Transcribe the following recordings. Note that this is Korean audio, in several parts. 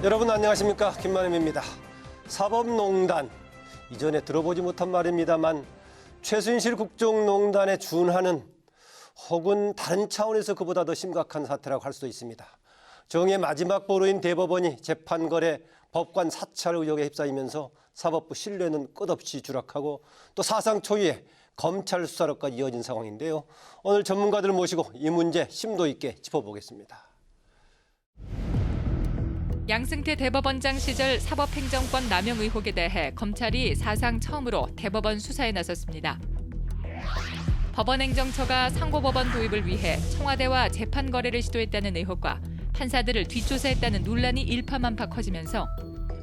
여러분 안녕하십니까, 김만음입니다. 사법농단, 이전에 들어보지 못한 말입니다만 최순실 국정농단에 준하는 혹은 다른 차원에서 그보다 더 심각한 사태라고 할 수도 있습니다. 정의 마지막 보루인 대법원이 재판거래 법관 사찰 의혹에 휩싸이면서 사법부 신뢰는 끝없이 추락하고 또 사상 초유의 검찰 수사로까지 이어진 상황인데요. 오늘 전문가들을 모시고 이 문제 심도 있게 짚어보겠습니다. 양승태 대법원장 시절 사법행정권 남용 의혹에 대해 검찰이 사상 처음으로 대법원 수사에 나섰습니다. 법원행정처가 상고법원 도입을 위해 청와대와 재판 거래를 시도했다는 의혹과 판사들을 뒷조사했다는 논란이 일파만파 커지면서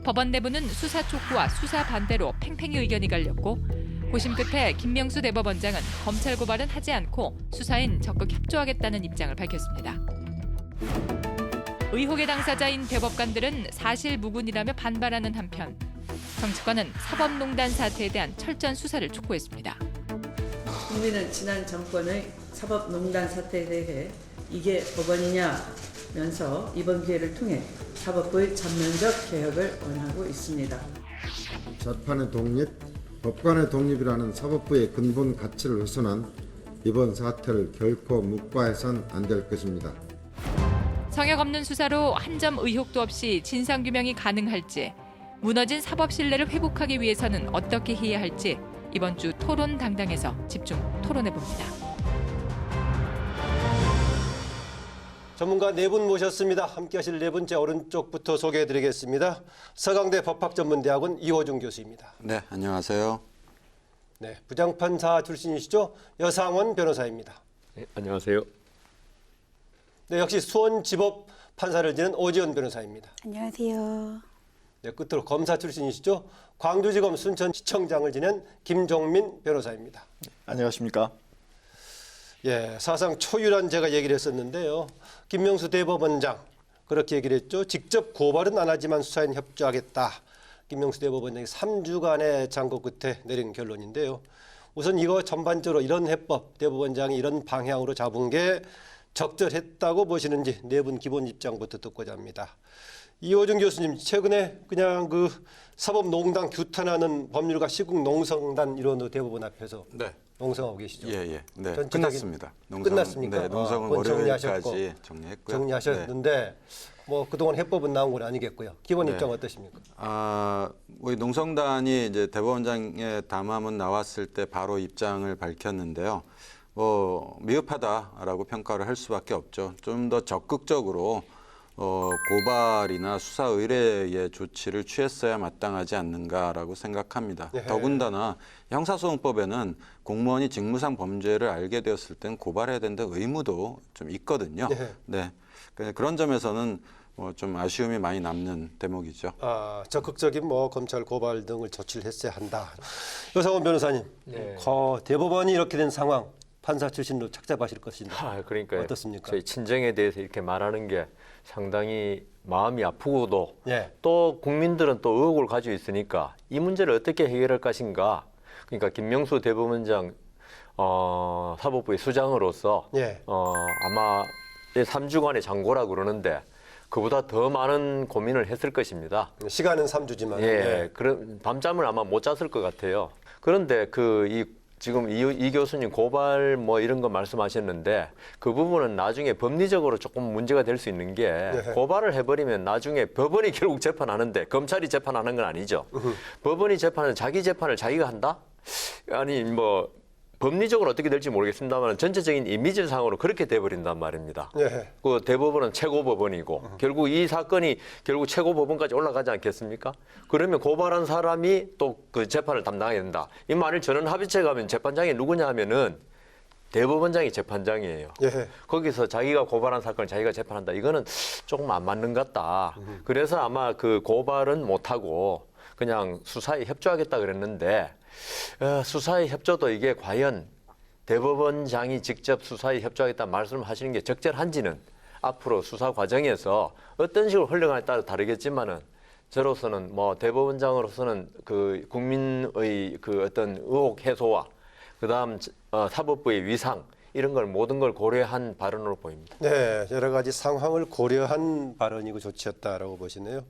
법원 내부는 수사 촉구와 수사 반대로 팽팽히 의견이 갈렸고 고심 끝에 김명수 대법원장은 검찰 고발은 하지 않고 수사엔 적극 협조하겠다는 입장을 밝혔습니다. 의혹의 당사자인 대법관들은 사실무근이라며 반발하는 한편 정치권은 사법농단 사태에 대한 철저한 수사를 촉구했습니다. 국민은 지난 정권의 사법농단 사태에 대해 이게 법원이냐면서 이번 기회를 통해 사법부의 전면적 개혁을 원하고 있습니다. 재판의 독립, 법관의 독립이라는 사법부의 근본 가치를 훼손한 이번 사태를 결코 묵과해선 안 될 것입니다. 성역 없는 수사로 한 점 의혹도 없이 진상규명이 가능할지, 무너진 사법 신뢰를 회복하기 위해서는 어떻게 해야 할지 이번 주 토론 당당에서 집중 토론해봅니다. 전문가 네 분 모셨습니다. 함께 하실 네 분째 오른쪽부터 소개해드리겠습니다. 서강대 법학전문대학원 이호중 교수입니다. 네, 안녕하세요. 네, 부장판사 출신이시죠? 여상원 변호사입니다. 네, 안녕하세요. 네, 역시 수원지법 판사를 지낸 오지연 변호사입니다. 안녕하세요. 네, 끝으로 검사 출신이시죠? 광주지검 순천시청장을 지낸 김종민 변호사입니다. 안녕하십니까? 예, 사상 초유란 제가 얘기를 했었는데요. 김명수 대법원장 그렇게 얘기를 했죠. 직접 고발은 안 하지만 수사엔 협조하겠다. 김명수 대법원장이 3주간의 장고 끝에 내린 결론인데요. 우선 이거 전반적으로 이런 해법, 대법원장이 이런 방향으로 잡은 게 적절했다고 보시는지 네 분 기본 입장부터 듣고자 합니다. 이호중 교수님, 최근에 그냥 그 사법농단 규탄하는 법률가 시국농성단 일원으로 대법원 앞에서 네. 농성하고 계시죠? 예. 네, 전체적인- 끝났습니다. 끝났습니까? 네, 농성은 그건 월요일까지 정리했고요. 정리하셨는데 뭐 그동안 해법은 나온 건 아니겠고요. 기본 네. 입장 어떠십니까? 우리 농성단이 이제 대법원장의 담화문 나왔을 때 바로 입장을 밝혔는데요. 미흡하다라고 평가를 할 수밖에 없죠. 좀 더 적극적으로 고발이나 수사 의뢰의 조치를 취했어야 마땅하지 않는가라고 생각합니다. 예. 더군다나 형사소송법에는 공무원이 직무상 범죄를 알게 되었을 땐 고발해야 된다는 의무도 좀 있거든요. 예. 네, 그런 점에서는 좀 아쉬움이 많이 남는 대목이죠. 적극적인 검찰 고발 등을 조치를 했어야 한다. 여상원 변호사님, 네. 대법원이 이렇게 된 상황 판사 출신으로 착잡하실 것인데 그러니까 어떻습니까? 저희 친정에 대해서 이렇게 말하는 게 상당히 마음이 아프고도 예. 또 국민들은 또 의혹을 가지고 있으니까 이 문제를 어떻게 해결할 것인가. 그러니까 김명수 대법원장 사법부의 수장으로서 예. 아마 3주간의 장고라 그러는데 그보다 더 많은 고민을 했을 것입니다. 시간은 3주지만 예, 그런 밤잠을 아마 못 잤을 것 같아요. 그런데 지금 이 교수님 고발 이런 거 말씀하셨는데 그 부분은 나중에 법리적으로 조금 문제가 될 수 있는 게 고발을 해버리면 나중에 법원이 결국 재판하는데 검찰이 재판하는 건 아니죠. 법원이 재판은 자기 재판을 자기가 한다? 아니 법리적으로 어떻게 될지 모르겠습니다만 전체적인 이미지상으로 그렇게 돼버린단 말입니다. 예. 그 대법원은 최고법원이고 결국 이 사건이 결국 최고법원까지 올라가지 않겠습니까? 그러면 고발한 사람이 또 그 재판을 담당해야 된다. 이 만일 전원합의체 가면 재판장이 누구냐 하면은 대법원장이 재판장이에요. 예. 거기서 자기가 고발한 사건을 자기가 재판한다. 이거는 조금 안 맞는 것 같다. 그래서 아마 그 고발은 못하고 그냥 수사에 협조하겠다 그랬는데 수사에 협조도 이게 과연 대법원장이 직접 수사에 협조하겠다 말씀하시는 게 적절한지는 앞으로 수사 과정에서 어떤 식으로 흘러가냐에 따라 다르겠지만은 저로서는 대법원장으로서는 그 국민의 그 어떤 의혹 해소와 그다음 사법부의 위상 이런 걸 모든 걸 고려한 발언으로 보입니다. 네, 여러 가지 상황을 고려한 발언이고 조치였다라고 보시네요.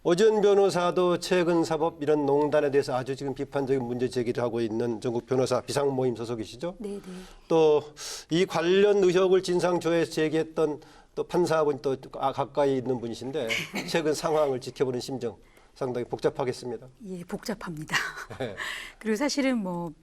오지원 변호사도 최근 사법 이런 농단에 대해서 아주 지금 비판적인 문제 제기를 하고 있는 전국 변호사 비상모임 소속이시죠? 네, 네. 또 이 관련 의혹을 진상조회에서 제기했던 또 판사분 또 가까이 있는 분이신데 최근 상황을 지켜보는 심정 상당히 복잡하겠습니다. 예, 복잡합니다. 네. 그리고 사실은 뭐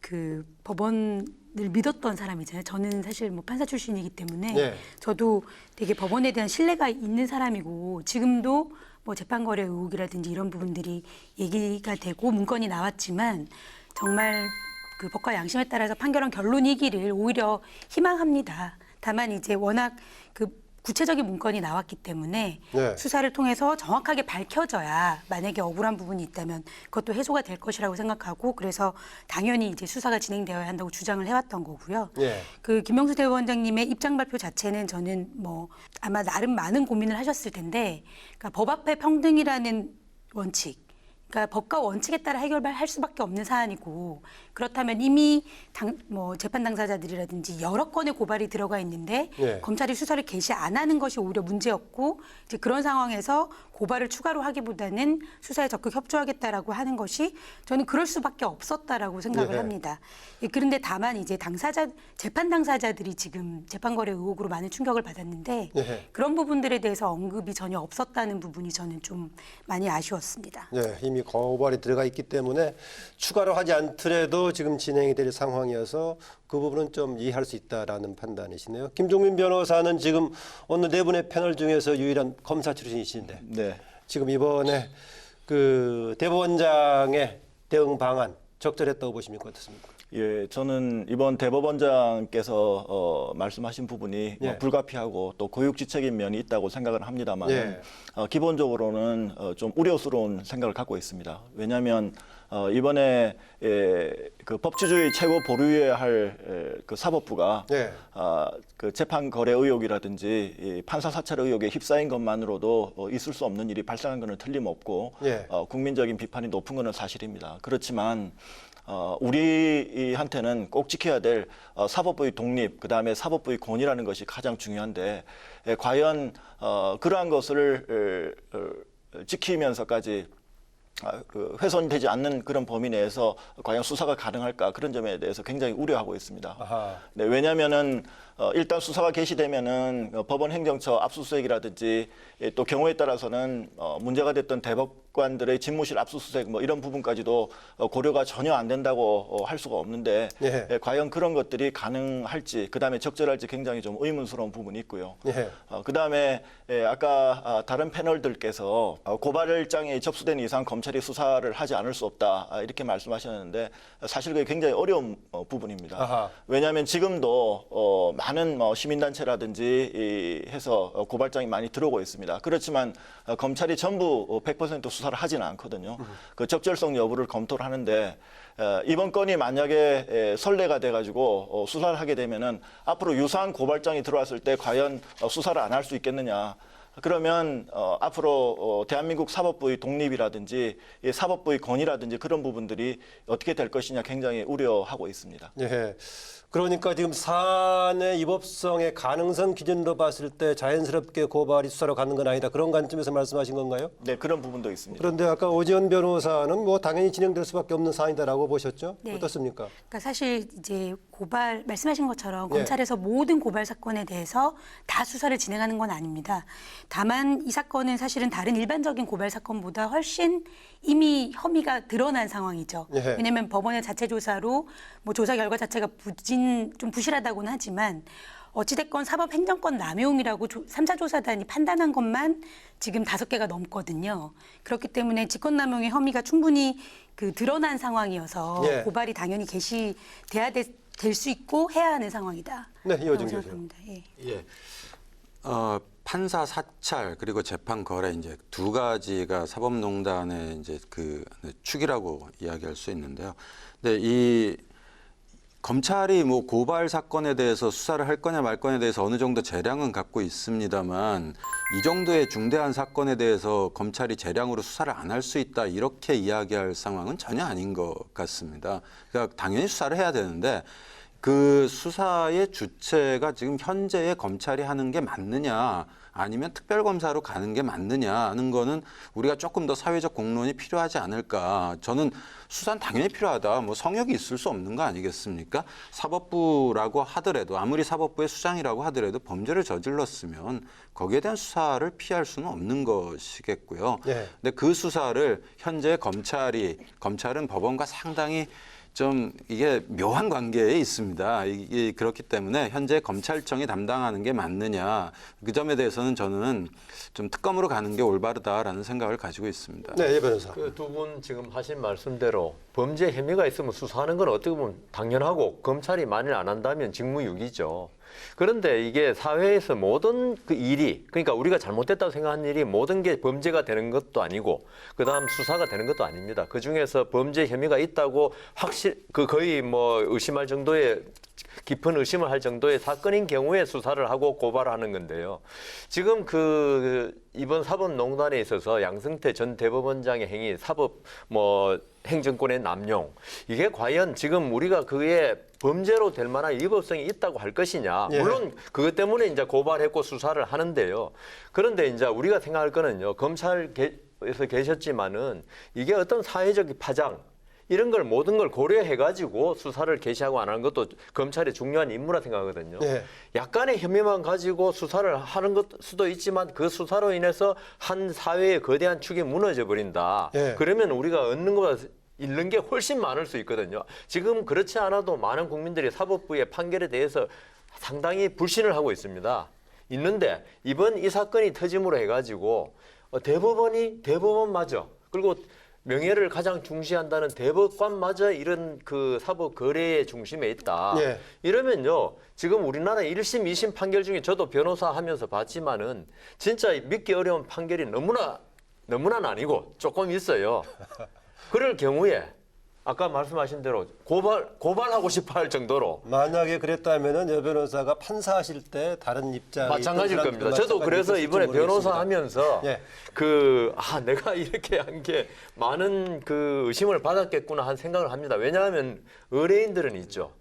그 법원을 믿었던 사람이잖아요. 저는 사실 뭐 판사 출신이기 때문에 네. 저도 되게 법원에 대한 신뢰가 있는 사람이고 지금도 뭐 재판거래 의혹이라든지 이런 부분들이 얘기가 되고 문건이 나왔지만 정말 그 법과 양심에 따라서 판결한 결론이기를 오히려 희망합니다. 다만 이제 워낙 그 구체적인 문건이 나왔기 때문에 네. 수사를 통해서 정확하게 밝혀져야 만약에 억울한 부분이 있다면 그것도 해소가 될 것이라고 생각하고 그래서 당연히 이제 수사가 진행되어야 한다고 주장을 해왔던 거고요. 예. 그 김명수 대법원장님의 입장 발표 자체는 저는 뭐 아마 나름 많은 고민을 하셨을 텐데 그러니까 법 앞에 평등이라는 원칙 그러니까 법과 원칙에 따라 해결할 수밖에 없는 사안이고 그렇다면 이미 재판 당사자들이라든지 여러 건의 고발이 들어가 있는데 네. 검찰이 수사를 개시 안 하는 것이 오히려 문제였고 이제 그런 상황에서 고발을 추가로 하기보다는 수사에 적극 협조하겠다라고 하는 것이 저는 그럴 수밖에 없었다라고 생각을 네. 합니다. 예, 그런데 다만 이제 재판 당사자들이 지금 재판거래 의혹으로 많은 충격을 받았는데 네. 그런 부분들에 대해서 언급이 전혀 없었다는 부분이 저는 좀 많이 아쉬웠습니다. 네, 이미 고발이 들어가 있기 때문에 추가로 하지 않더라도 지금 진행이 될 상황이어서 그 부분은 좀 이해할 수 있다라는 판단이시네요. 김종민 변호사는 지금 오늘 네 분의 패널 중에서 유일한 검사 출신이신데 네. 지금 이번에 그 대법원장의 대응 방안 적절했다고 보십니까? 어떻습니까? 예, 저는 이번 대법원장께서 말씀하신 부분이 예. 불가피하고 또 고육지책인 면이 있다고 생각을 합니다만 예. 기본적으로는 좀 우려스러운 생각을 갖고 있습니다. 왜냐하면 이번에 그 법치주의 최고 보류해야 할 그 사법부가 예. 그 재판 거래 의혹이라든지 이 판사 사찰 의혹에 휩싸인 것만으로도 있을 수 없는 일이 발생한 것은 틀림없고 예. 국민적인 비판이 높은 것은 사실입니다. 그렇지만 우리한테는 꼭 지켜야 될 사법부의 독립, 그다음에 사법부의 권위라는 것이 가장 중요한데 과연 그러한 것을 지키면서까지 훼손되지 않는 그런 범위 내에서 과연 수사가 가능할까 그런 점에 대해서 굉장히 우려하고 있습니다. 아하. 네, 왜냐하면은 일단 수사가 개시되면은 법원 행정처 압수수색이라든지 또 경우에 따라서는 문제가 됐던 대법관들의 집무실 압수수색 뭐 이런 부분까지도 고려가 전혀 안 된다고 할 수가 없는데 예. 과연 그런 것들이 가능할지 그다음에 적절할지 굉장히 좀 의문스러운 부분이 있고요. 예. 그다음에 아까 다른 패널들께서 고발장이 접수된 이상 검찰이 수사를 하지 않을 수 없다 이렇게 말씀하셨는데 사실 그게 굉장히 어려운 부분입니다. 아하. 왜냐하면 지금도 많은 시민단체라든지 해서 고발장이 많이 들어오고 있습니다. 그렇지만 검찰이 전부 100% 수사를 하지는 않거든요. 그 적절성 여부를 검토를 하는데 이번 건이 만약에 선례가 돼가지고 수사를 하게 되면은 앞으로 유사한 고발장이 들어왔을 때 과연 수사를 안 할 수 있겠느냐. 그러면 앞으로 대한민국 사법부의 독립이라든지 사법부의 권위라든지 그런 부분들이 어떻게 될 것이냐 굉장히 우려하고 있습니다. 예. 그러니까 지금 사안의 위법성의 가능성 기준으로 봤을 때 자연스럽게 고발이 수사로 가는 건 아니다. 그런 관점에서 말씀하신 건가요? 네, 그런 부분도 있습니다. 그런데 아까 오지원 변호사는 뭐 당연히 진행될 수밖에 없는 사안이다라고 보셨죠? 네. 어떻습니까? 그러니까 사실 이제 고발 말씀하신 것처럼 예. 검찰에서 모든 고발 사건에 대해서 다 수사를 진행하는 건 아닙니다. 다만 이 사건은 사실은 다른 일반적인 고발 사건보다 훨씬 이미 혐의가 드러난 상황이죠. 예. 왜냐하면 법원의 자체 조사로 뭐 조사 결과 자체가 좀 부실하다고는 하지만 어찌됐건 사법행정권 남용이라고 3차 조사단이 판단한 것만 지금 5개가 넘거든요. 그렇기 때문에 직권남용의 혐의가 충분히 그 드러난 상황이어서 예. 고발이 당연히 개시돼야 될 수 있고 해야 하는 상황이다. 네, 이호정 라고 교수. 생각합니다. 예. 예. 판사 사찰 그리고 재판 거래 이제 두 가지가 사법농단의 이제 그 축이라고 이야기할 수 있는데요. 근데 이 검찰이 뭐 고발 사건에 대해서 수사를 할 거냐 말 거냐에 대해서 어느 정도 재량은 갖고 있습니다만 이 정도의 중대한 사건에 대해서 검찰이 재량으로 수사를 안 할 수 있다 이렇게 이야기할 상황은 전혀 아닌 것 같습니다. 그러니까 당연히 수사를 해야 되는데 그 수사의 주체가 지금 현재의 검찰이 하는 게 맞느냐 아니면 특별검사로 가는 게 맞느냐 하는 거는 우리가 조금 더 사회적 공론이 필요하지 않을까. 저는 수사는 당연히 필요하다. 뭐 성역이 있을 수 없는 거 아니겠습니까? 사법부라고 하더라도 아무리 사법부의 수장이라고 하더라도 범죄를 저질렀으면 거기에 대한 수사를 피할 수는 없는 것이겠고요. 네. 근데 그 수사를 현재 검찰은 법원과 상당히 좀 이게 묘한 관계에 있습니다. 이게 그렇기 때문에 현재 검찰청이 담당하는 게 맞느냐 그 점에 대해서는 저는 좀 특검으로 가는 게 올바르다라는 생각을 가지고 있습니다. 네, 예 변호사. 그 두 분 지금 하신 말씀대로 범죄 혐의가 있으면 수사하는 건 어떻게 보면 당연하고 검찰이 만일 안 한다면 직무유기죠. 그런데 이게 사회에서 모든 그 일이 그러니까 우리가 잘못됐다고 생각한 일이 모든 게 범죄가 되는 것도 아니고 그다음 수사가 되는 것도 아닙니다. 그중에서 범죄 혐의가 있다고 거의 뭐 의심할 정도의 깊은 의심을 할 정도의 사건인 경우에 수사를 하고 고발을 하는 건데요. 지금 이번 사법농단에 있어서 양승태 전 대법원장의 행위, 행정권의 남용 이게 과연 지금 우리가 그게 범죄로 될 만한 위법성이 있다고 할 것이냐. 예. 물론 그것 때문에 이제 고발했고 수사를 하는데요. 그런데 이제 우리가 생각할 거는요. 검찰에서 계셨지만은 이게 어떤 사회적 파장 이런 걸 모든 걸 고려해가지고 수사를 개시하고 안 하는 것도 검찰의 중요한 임무라 생각하거든요. 네. 약간의 혐의만 가지고 수사를 하는 것 수도 있지만 그 수사로 인해서 한 사회의 거대한 축이 무너져 버린다. 네. 그러면 우리가 얻는 것보다 잃는 게 훨씬 많을 수 있거든요. 지금 그렇지 않아도 많은 국민들이 사법부의 판결에 대해서 상당히 불신을 하고 있습니다. 있는데 이번 이 사건이 터짐으로 해가지고 대법원마저 그리고 명예를 가장 중시한다는 대법관마저 이런 그 사법 거래의 중심에 있다. 예. 이러면요. 지금 우리나라 1심, 2심 판결 중에 저도 변호사 하면서 봤지만은 진짜 믿기 어려운 판결이 너무나는 아니고 조금 있어요. 그럴 경우에 아까 말씀하신 대로 고발하고 싶어 할 정도로 만약에 그랬다면은 여 변호사가 판사하실 때 다른 입장이 마찬가지일 있던 겁니다. 사람들도 저도 그래서 마찬가지일지 이번에 변호사 모르겠습니다. 하면서 예. 내가 이렇게 한 게 많은 그 의심을 받았겠구나 한 생각을 합니다. 왜냐하면 의뢰인들은 있죠.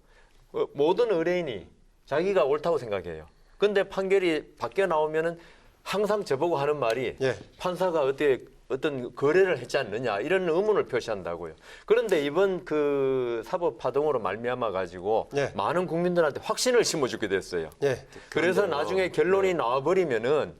모든 의뢰인이 자기가 옳다고 생각해요. 근데 판결이 밖에 나오면은 항상 저보고 하는 말이 예. 판사가 어떤 거래를 했지 않느냐 이런 의문을 표시한다고요. 그런데 이번 그 사법 파동으로 말미암아 가지고 예. 많은 국민들한테 확신을 심어주게 됐어요. 예. 그래서 나중에 결론이 나와버리면은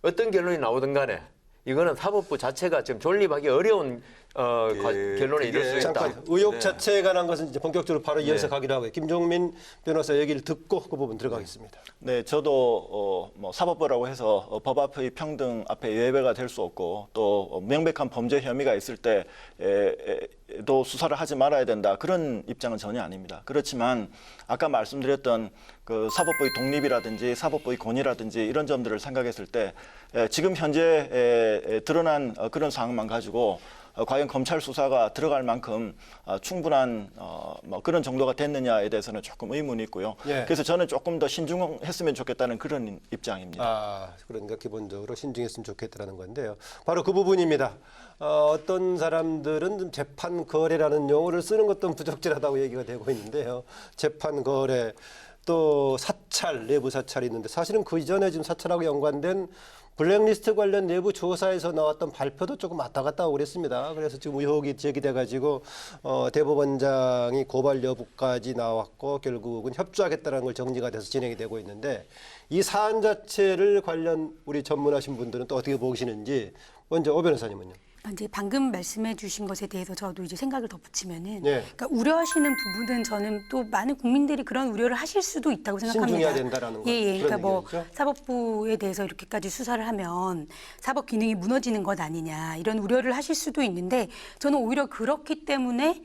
어떤 결론이 나오든 간에 이거는 사법부 자체가 지금 존립하기 어려운 결론에 이를 수 있다. 잠깐 의혹 자체에 관한 것은 이제 본격적으로 바로 이어서 가기로 하고요. 김종민 변호사 얘기를 듣고 그 부분 들어가겠습니다. 네, 저도 뭐 사법부라고 해서 법 앞의 평등 앞에 예외가 될 수 없고 또 명백한 범죄 혐의가 있을 때도 수사를 하지 말아야 된다 그런 입장은 전혀 아닙니다. 그렇지만 아까 말씀드렸던 그 사법부의 독립이라든지 사법부의 권위라든지 이런 점들을 생각했을 때 지금 현재 드러난 그런 상황만 가지고 과연 검찰 수사가 들어갈 만큼 충분한 뭐 그런 정도가 됐느냐에 대해서는 조금 의문이 있고요. 예. 그래서 저는 조금 더 신중했으면 좋겠다는 그런 입장입니다. 그러니까 기본적으로 신중했으면 좋겠다는 건데요. 바로 그 부분입니다. 어떤 사람들은 재판 거래라는 용어를 쓰는 것도 부적절하다고 얘기가 되고 있는데요. 재판 거래 또 사찰, 내부 사찰이 있는데 사실은 그 이전에 지금 사찰하고 연관된 블랙리스트 관련 내부 조사에서 나왔던 발표도 조금 왔다 갔다 하고 그랬습니다. 그래서 지금 의혹이 제기돼 가지고 대법원장이 고발 여부까지 나왔고 결국은 협조하겠다는 걸 정리가 돼서 진행이 되고 있는데 이 사안 자체를 관련 우리 전문하신 분들은 또 어떻게 보시는지 먼저 오 변호사님은요. 이제 방금 말씀해 주신 것에 대해서 저도 이제 생각을 덧붙이면은 네. 그러니까 우려하시는 부분은 저는 또 많은 국민들이 그런 우려를 하실 수도 있다고 생각합니다. 신중해야 된다라는 거. 예. 그런 그러니까 뭐 얘기죠? 사법부에 대해서 이렇게까지 수사를 하면 사법 기능이 무너지는 것 아니냐 이런 우려를 하실 수도 있는데 저는 오히려 그렇기 때문에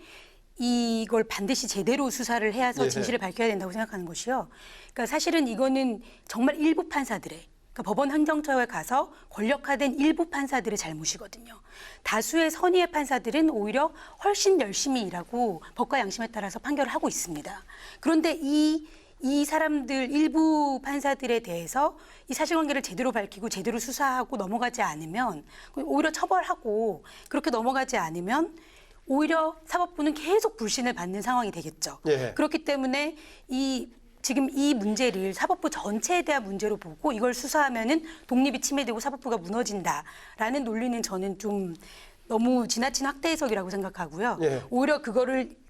이걸 반드시 제대로 수사를 해서 예. 진실을 밝혀야 된다고 생각하는 것이요. 그러니까 사실은 이거는 정말 일부 판사들의 그러니까 법원 행정처에 가서 권력화된 일부 판사들의 잘못이거든요. 다수의 선의의 판사들은 오히려 훨씬 열심히 일하고 법과 양심에 따라서 판결을 하고 있습니다. 그런데 이 사람들 일부 판사들에 대해서 이 사실관계를 제대로 밝히고 제대로 수사하고 넘어가지 않으면 오히려 처벌하고 그렇게 넘어가지 않으면 오히려 사법부는 계속 불신을 받는 상황이 되겠죠. 예. 그렇기 때문에 지금 이 문제를 사법부 전체에 대한 문제로 보고 이걸 수사하면은 독립이 침해되고 사법부가 무너진다라는 논리는 저는 좀 너무 지나친 확대 해석이라고 생각하고요. 예. 오히려 그거를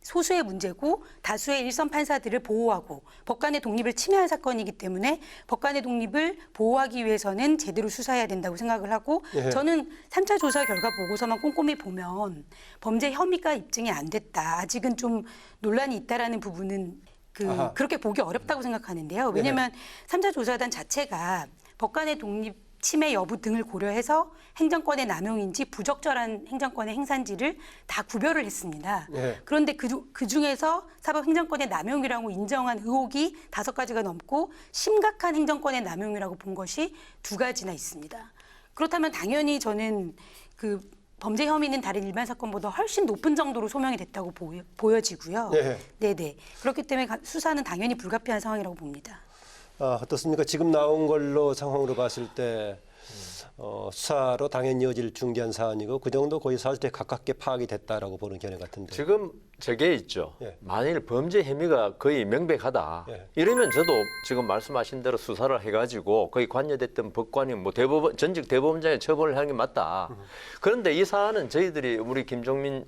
소수의 문제고 다수의 일선 판사들을 보호하고 법관의 독립을 침해한 사건이기 때문에 법관의 독립을 보호하기 위해서는 제대로 수사해야 된다고 생각을 하고 예. 저는 3차 조사 결과 보고서만 꼼꼼히 보면 범죄 혐의가 입증이 안 됐다. 아직은 좀 논란이 있다라는 부분은 아하. 그렇게 보기 어렵다고 생각하는데요. 왜냐하면 3차 조사단 자체가 법관의 독립 침해 여부 등을 고려해서 행정권의 남용인지 부적절한 행정권의 행사인지를 다 구별을 했습니다. 예. 그런데 그 중에서 사법 행정권의 남용이라고 인정한 의혹이 5가지가 넘고 심각한 행정권의 남용이라고 본 것이 2가지나 있습니다. 그렇다면 당연히 저는 그 범죄 혐의는 다른 일반 사건보다 훨씬 높은 정도로 소명이 됐다고 보여지고요. 예. 네네. 그렇기 때문에 수사는 당연히 불가피한 상황이라고 봅니다. 어떻습니까? 지금 나온 걸로 상황으로 봤을 때 수사로 당연히 이어질 중대한 사안이고 그 정도 거의 사실에 가깝게 파악이 됐다라고 보는 견해 같은데. 지금 저게 있죠. 예. 만일 범죄 혐의가 거의 명백하다. 예. 이러면 저도 지금 말씀하신 대로 수사를 해가지고 거기 관여됐던 법관이 뭐 대법원 전직 대법원장에 처벌을 하는 게 맞다. 그런데 이 사안은 저희들이 우리 김종민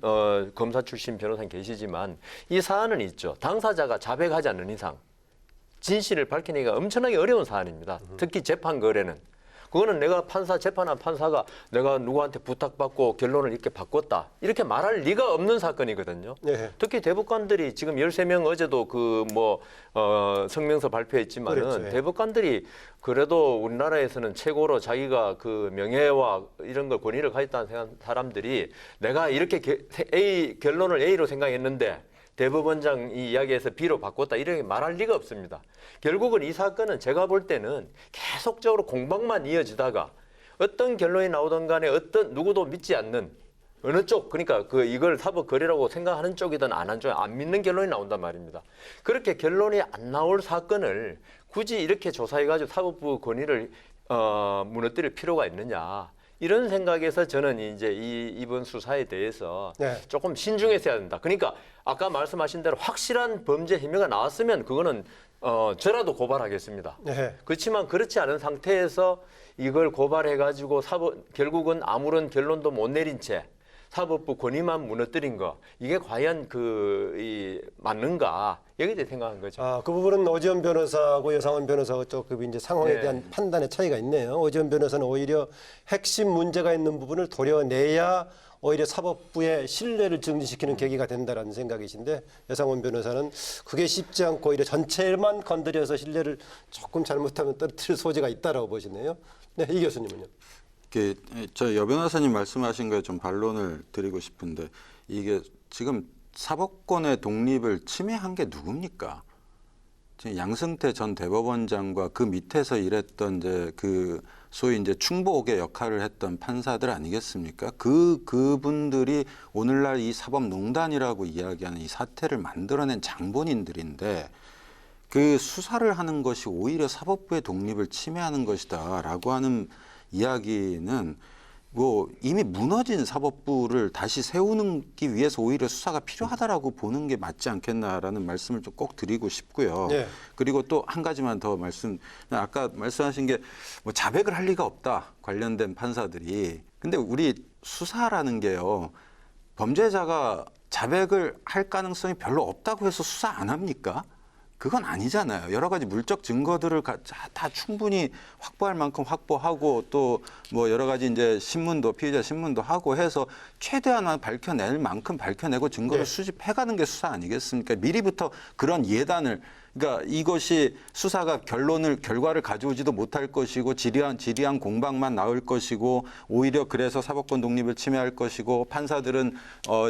검사 출신 변호사님 계시지만 이 사안은 있죠. 당사자가 자백하지 않는 이상 진실을 밝히기가 엄청나게 어려운 사안입니다. 특히 재판 거래는. 그거는 내가 재판한 판사가 내가 누구한테 부탁받고 결론을 이렇게 바꿨다. 이렇게 말할 리가 없는 사건이거든요. 네. 특히 대법관들이 지금 13명 어제도 성명서 발표했지만은 그렇죠. 예. 대법관들이 그래도 우리나라에서는 최고로 자기가 그 명예와 이런 걸 권위를 가졌다는 사람들이 내가 이렇게 결론을 A로 생각했는데 대법원장 이 이야기에서 B로 바꿨다 이렇게 말할 리가 없습니다. 결국은 이 사건은 제가 볼 때는 계속적으로 공방만 이어지다가 어떤 결론이 나오든 간에 누구도 믿지 않는 어느 쪽 그러니까 이걸 사법 거래라고 생각하는 쪽이든 안 한 쪽 안 믿는 결론이 나온단 말입니다. 그렇게 결론이 안 나올 사건을 굳이 이렇게 조사해가지고 사법부 권위를 무너뜨릴 필요가 있느냐. 이런 생각에서 저는 이제 이번 수사에 대해서 네. 조금 신중해서 해야 된다. 그러니까 아까 말씀하신 대로 확실한 범죄 혐의가 나왔으면 그거는 저라도 고발하겠습니다. 네. 그렇지만 그렇지 않은 상태에서 이걸 고발해가지고 결국은 아무런 결론도 못 내린 채 사법부 권위만 무너뜨린 거 이게 과연 맞는가 여기에 대해 생각한 거죠. 그 부분은 오지원 변호사하고 여상원 변호사하고 조금 이제 상황에 네. 대한 판단의 차이가 있네요. 오지원 변호사는 오히려 핵심 문제가 있는 부분을 도려내야 오히려 사법부의 신뢰를 증진시키는 계기가 된다라는 생각이신데 여상원 변호사는 그게 쉽지 않고 오히려 전체만 건드려서 신뢰를 조금 잘못하면 떨어뜨릴 소지가 있다라고 보시네요. 네, 이 교수님은요. 저 여 변호사님 말씀하신 거에 좀 반론을 드리고 싶은데 이게 지금 사법권의 독립을 침해한 게 누굽니까? 지금 양승태 전 대법원장과 그 밑에서 일했던 소위 이제 충복의 역할을 했던 판사들 아니겠습니까? 그분들이 오늘날 이 사법농단이라고 이야기하는 이 사태를 만들어낸 장본인들인데 그 수사를 하는 것이 오히려 사법부의 독립을 침해하는 것이다라고 하는 이야기는 이미 무너진 사법부를 다시 세우기 위해서 오히려 수사가 필요하다라고 보는 게 맞지 않겠나라는 말씀을 좀 꼭 드리고 싶고요. 네. 그리고 또 한 가지만 더 아까 말씀하신 게 자백을 할 리가 없다 관련된 판사들이. 근데 우리 수사라는 게요. 범죄자가 자백을 할 가능성이 별로 없다고 해서 수사 안 합니까? 그건 아니잖아요. 여러 가지 물적 증거들을 다 충분히 확보할 만큼 확보하고 또 여러 가지 이제 피의자 신문도 하고 해서 최대한 밝혀낼 만큼 밝혀내고 증거를 네. 수집해가는 게 수사 아니겠습니까? 미리부터 그런 예단을 그러니까 이것이 수사가 결과를 가져오지도 못할 것이고 지리한 공방만 나올 것이고 오히려 그래서 사법권 독립을 침해할 것이고 판사들은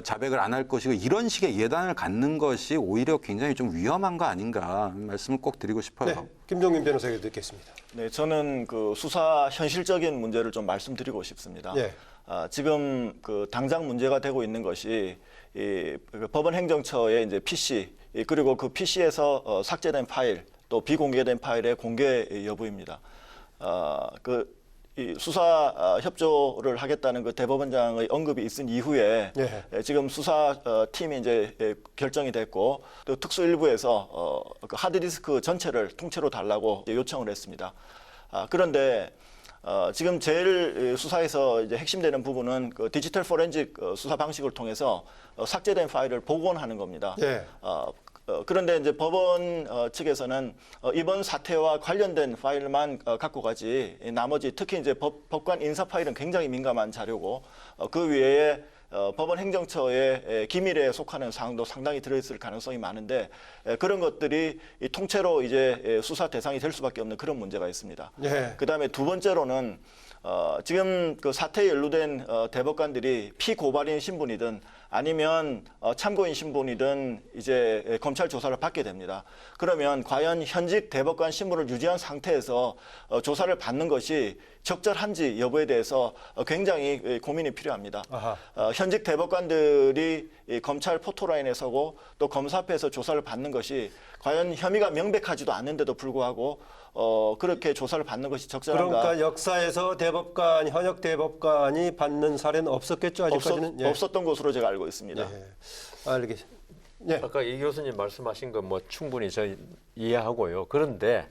자백을 안 할 것이고 이런 식의 예단을 갖는 것이 오히려 굉장히 좀 위험한 거 아닌가 말씀을 꼭 드리고 싶어요. 네, 김종민 변호사에게 듣겠습니다. 네, 저는 수사 현실적인 문제를 좀 말씀드리고 싶습니다. 예. 지금 당장 문제가 되고 있는 것이 법원 행정처의 이제 PC 그리고 그 PC에서 삭제된 파일 또 비공개된 파일의 공개 여부입니다. 이 수사 협조를 하겠다는 그 대법원장의 언급이 있은 이후에 예. 지금 수사 팀이 이제 결정이 됐고 또 특수일부에서 그 하드디스크 전체를 통째로 달라고 요청을 했습니다. 그런데 지금 제일 수사에서 이제 핵심되는 부분은 그 디지털 포렌식 수사 방식을 통해서 삭제된 파일을 복원하는 겁니다. 예. 그런데 이제 법원 측에서는 이번 사태와 관련된 파일만 갖고 가지 나머지 특히 이제 법관 인사 파일은 굉장히 민감한 자료고 그 외에 법원 행정처의 기밀에 속하는 사항도 상당히 들어있을 가능성이 많은데 그런 것들이 이 통째로 이제 수사 대상이 될 수밖에 없는 그런 문제가 있습니다. 예. 그다음에 두 번째로는 지금 그 사태에 연루된 대법관들이 피고발인 신분이든 아니면 참고인 신분이든 이제 검찰 조사를 받게 됩니다. 그러면 과연 현직 대법관 신분을 유지한 상태에서 조사를 받는 것이 적절한지 여부에 대해서 굉장히 고민이 필요합니다. 현직 대법관들이 이 검찰 포토라인에 서고 또 검사 앞에서 조사를 받는 것이 과연 혐의가 명백하지도 않는데도 불구하고 그렇게 조사를 받는 것이 적절한가? 그러니까 역사에서 대법관, 현역 대법관이 받는 사례는 없었겠죠, 아직까지는? 예. 없었던 것으로 제가 알고 있습니다. 예. 알겠습니다. 예. 아까 이 교수님 말씀하신 건 뭐 충분히 저 이해하고요. 그런데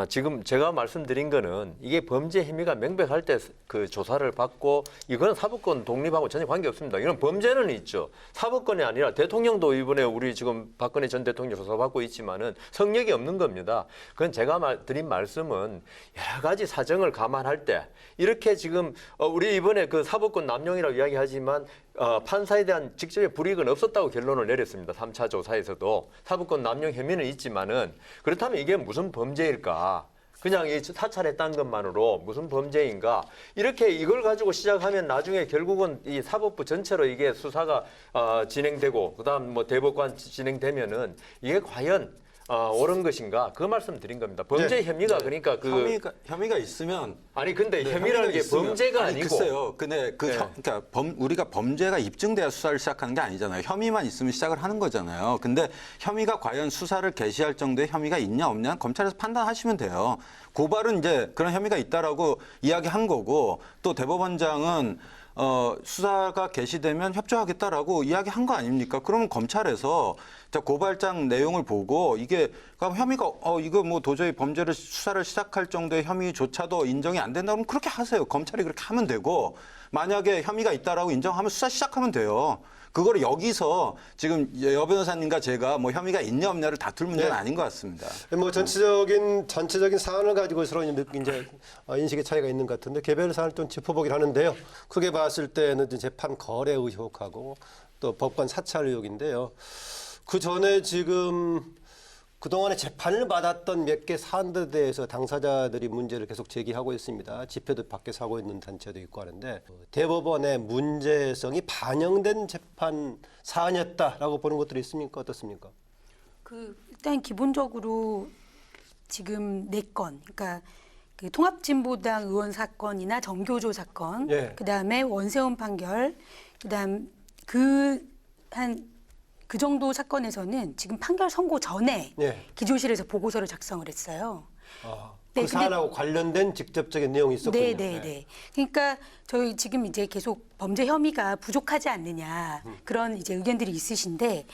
지금 제가 말씀드린 거는 이게 범죄 혐의가 명백할 때 그 조사를 받고 이거는 사법권 독립하고 전혀 관계 없습니다. 이건 범죄는 있죠. 사법권이 아니라 대통령도 이번에 우리 지금 박근혜 전 대통령 조사받고 있지만은 성력이 없는 겁니다. 그건 제가 드린 말씀은 여러 가지 사정을 감안할 때 이렇게 지금 우리 이번에 그 사법권 남용이라고 이야기하지만 판사에 대한 직접의 불이익은 없었다고 결론을 내렸습니다. 3차 조사에서도 사법권 남용 혐의는 있지만은 그렇다면 이게 무슨 범죄일까? 그냥 이 사찰했다는 것만으로 무슨 범죄인가? 이렇게 이걸 가지고 시작하면 나중에 결국은 이 사법부 전체로 이게 수사가 진행되고 그다음 뭐 대법관 진행되면은 이게 과연 옳은 것인가? 그 말씀 드린 겁니다. 범죄 혐의가 그러니까 그 혐의가 있으면 아니 근데 네, 혐의라는 게 있으면, 범죄가 아니, 아니고 글쎄요. 근데 네. 그러니까 우리가 범죄가 입증돼야 수사를 시작하는 게 아니잖아요. 혐의만 있으면 시작을 하는 거잖아요. 근데 혐의가 과연 수사를 개시할 정도의 혐의가 있냐 없냐 검찰에서 판단하시면 돼요. 고발은 이제 그런 혐의가 있다라고 이야기한 거고 또 대법원장은 수사가 개시되면 협조하겠다라고 이야기한 거 아닙니까? 그러면 검찰에서 고발장 내용을 보고 이게 혐의가 이거 뭐 도저히 범죄를 수사를 시작할 정도의 혐의조차도 인정이 안 된다 그러면 그렇게 하세요. 검찰이 그렇게 하면 되고 만약에 혐의가 있다라고 인정하면 수사 시작하면 돼요. 그거를 여기서 지금 여 변호사님과 제가 뭐 혐의가 있냐 없냐를 다툴 문제는 아닌 것 같습니다. 뭐 전체적인 사안을 가지고 서로 이제 인식의 차이가 있는 것 같은데 개별 사안을 좀 짚어보긴 하는데요. 크게 봤을 때는 재판 거래 의혹하고 또 법관 사찰 의혹인데요. 그 전에 지금 그동안에 재판을 받았던 몇 개 사안들에 대해서 당사자들이 문제를 계속 제기하고 있습니다. 집회도 밖에서 하고 있는 단체도 있고 하는데 대법원의 문제성이 반영된 재판 사안이었다라고 보는 것들이 있습니까? 어떻습니까? 일단 기본적으로 지금 4건, 그러니까 그 통합진보당 의원 사건이나 정교조 사건, 예. 그다음에 원세훈 판결, 그다음 그 정도 사건에서는 지금 판결 선고 전에 예. 기조실에서 보고서를 작성을 했어요. 그 사안하고 관련된 직접적인 내용이 있었군요. 네. 그러니까 저희 지금 이제 계속 범죄 혐의가 부족하지 않느냐 그런 이제 의견들이 있으신데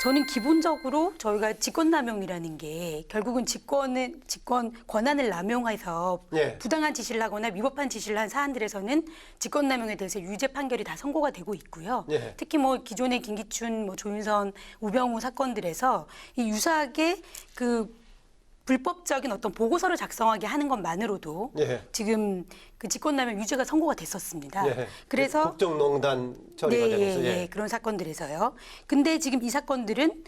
저는 기본적으로 저희가 직권남용이라는 게 결국은 직권 권한을 남용해서 예. 부당한 지시를 하거나 위법한 지시를 한 사안들에서는 직권남용에 대해서 유죄 판결이 다 선고가 되고 있고요. 예. 특히 뭐 기존의 김기춘, 뭐 조윤선, 우병우 사건들에서 이 유사하게 그 불법적인 어떤 보고서를 작성하게 하는 것만으로도 예. 지금 그 직권남용 유죄가 선고가 됐었습니다. 예. 그래서 국정농단 처리가 되면서 예, 그런 사건들에서요. 근데 지금 이 사건들은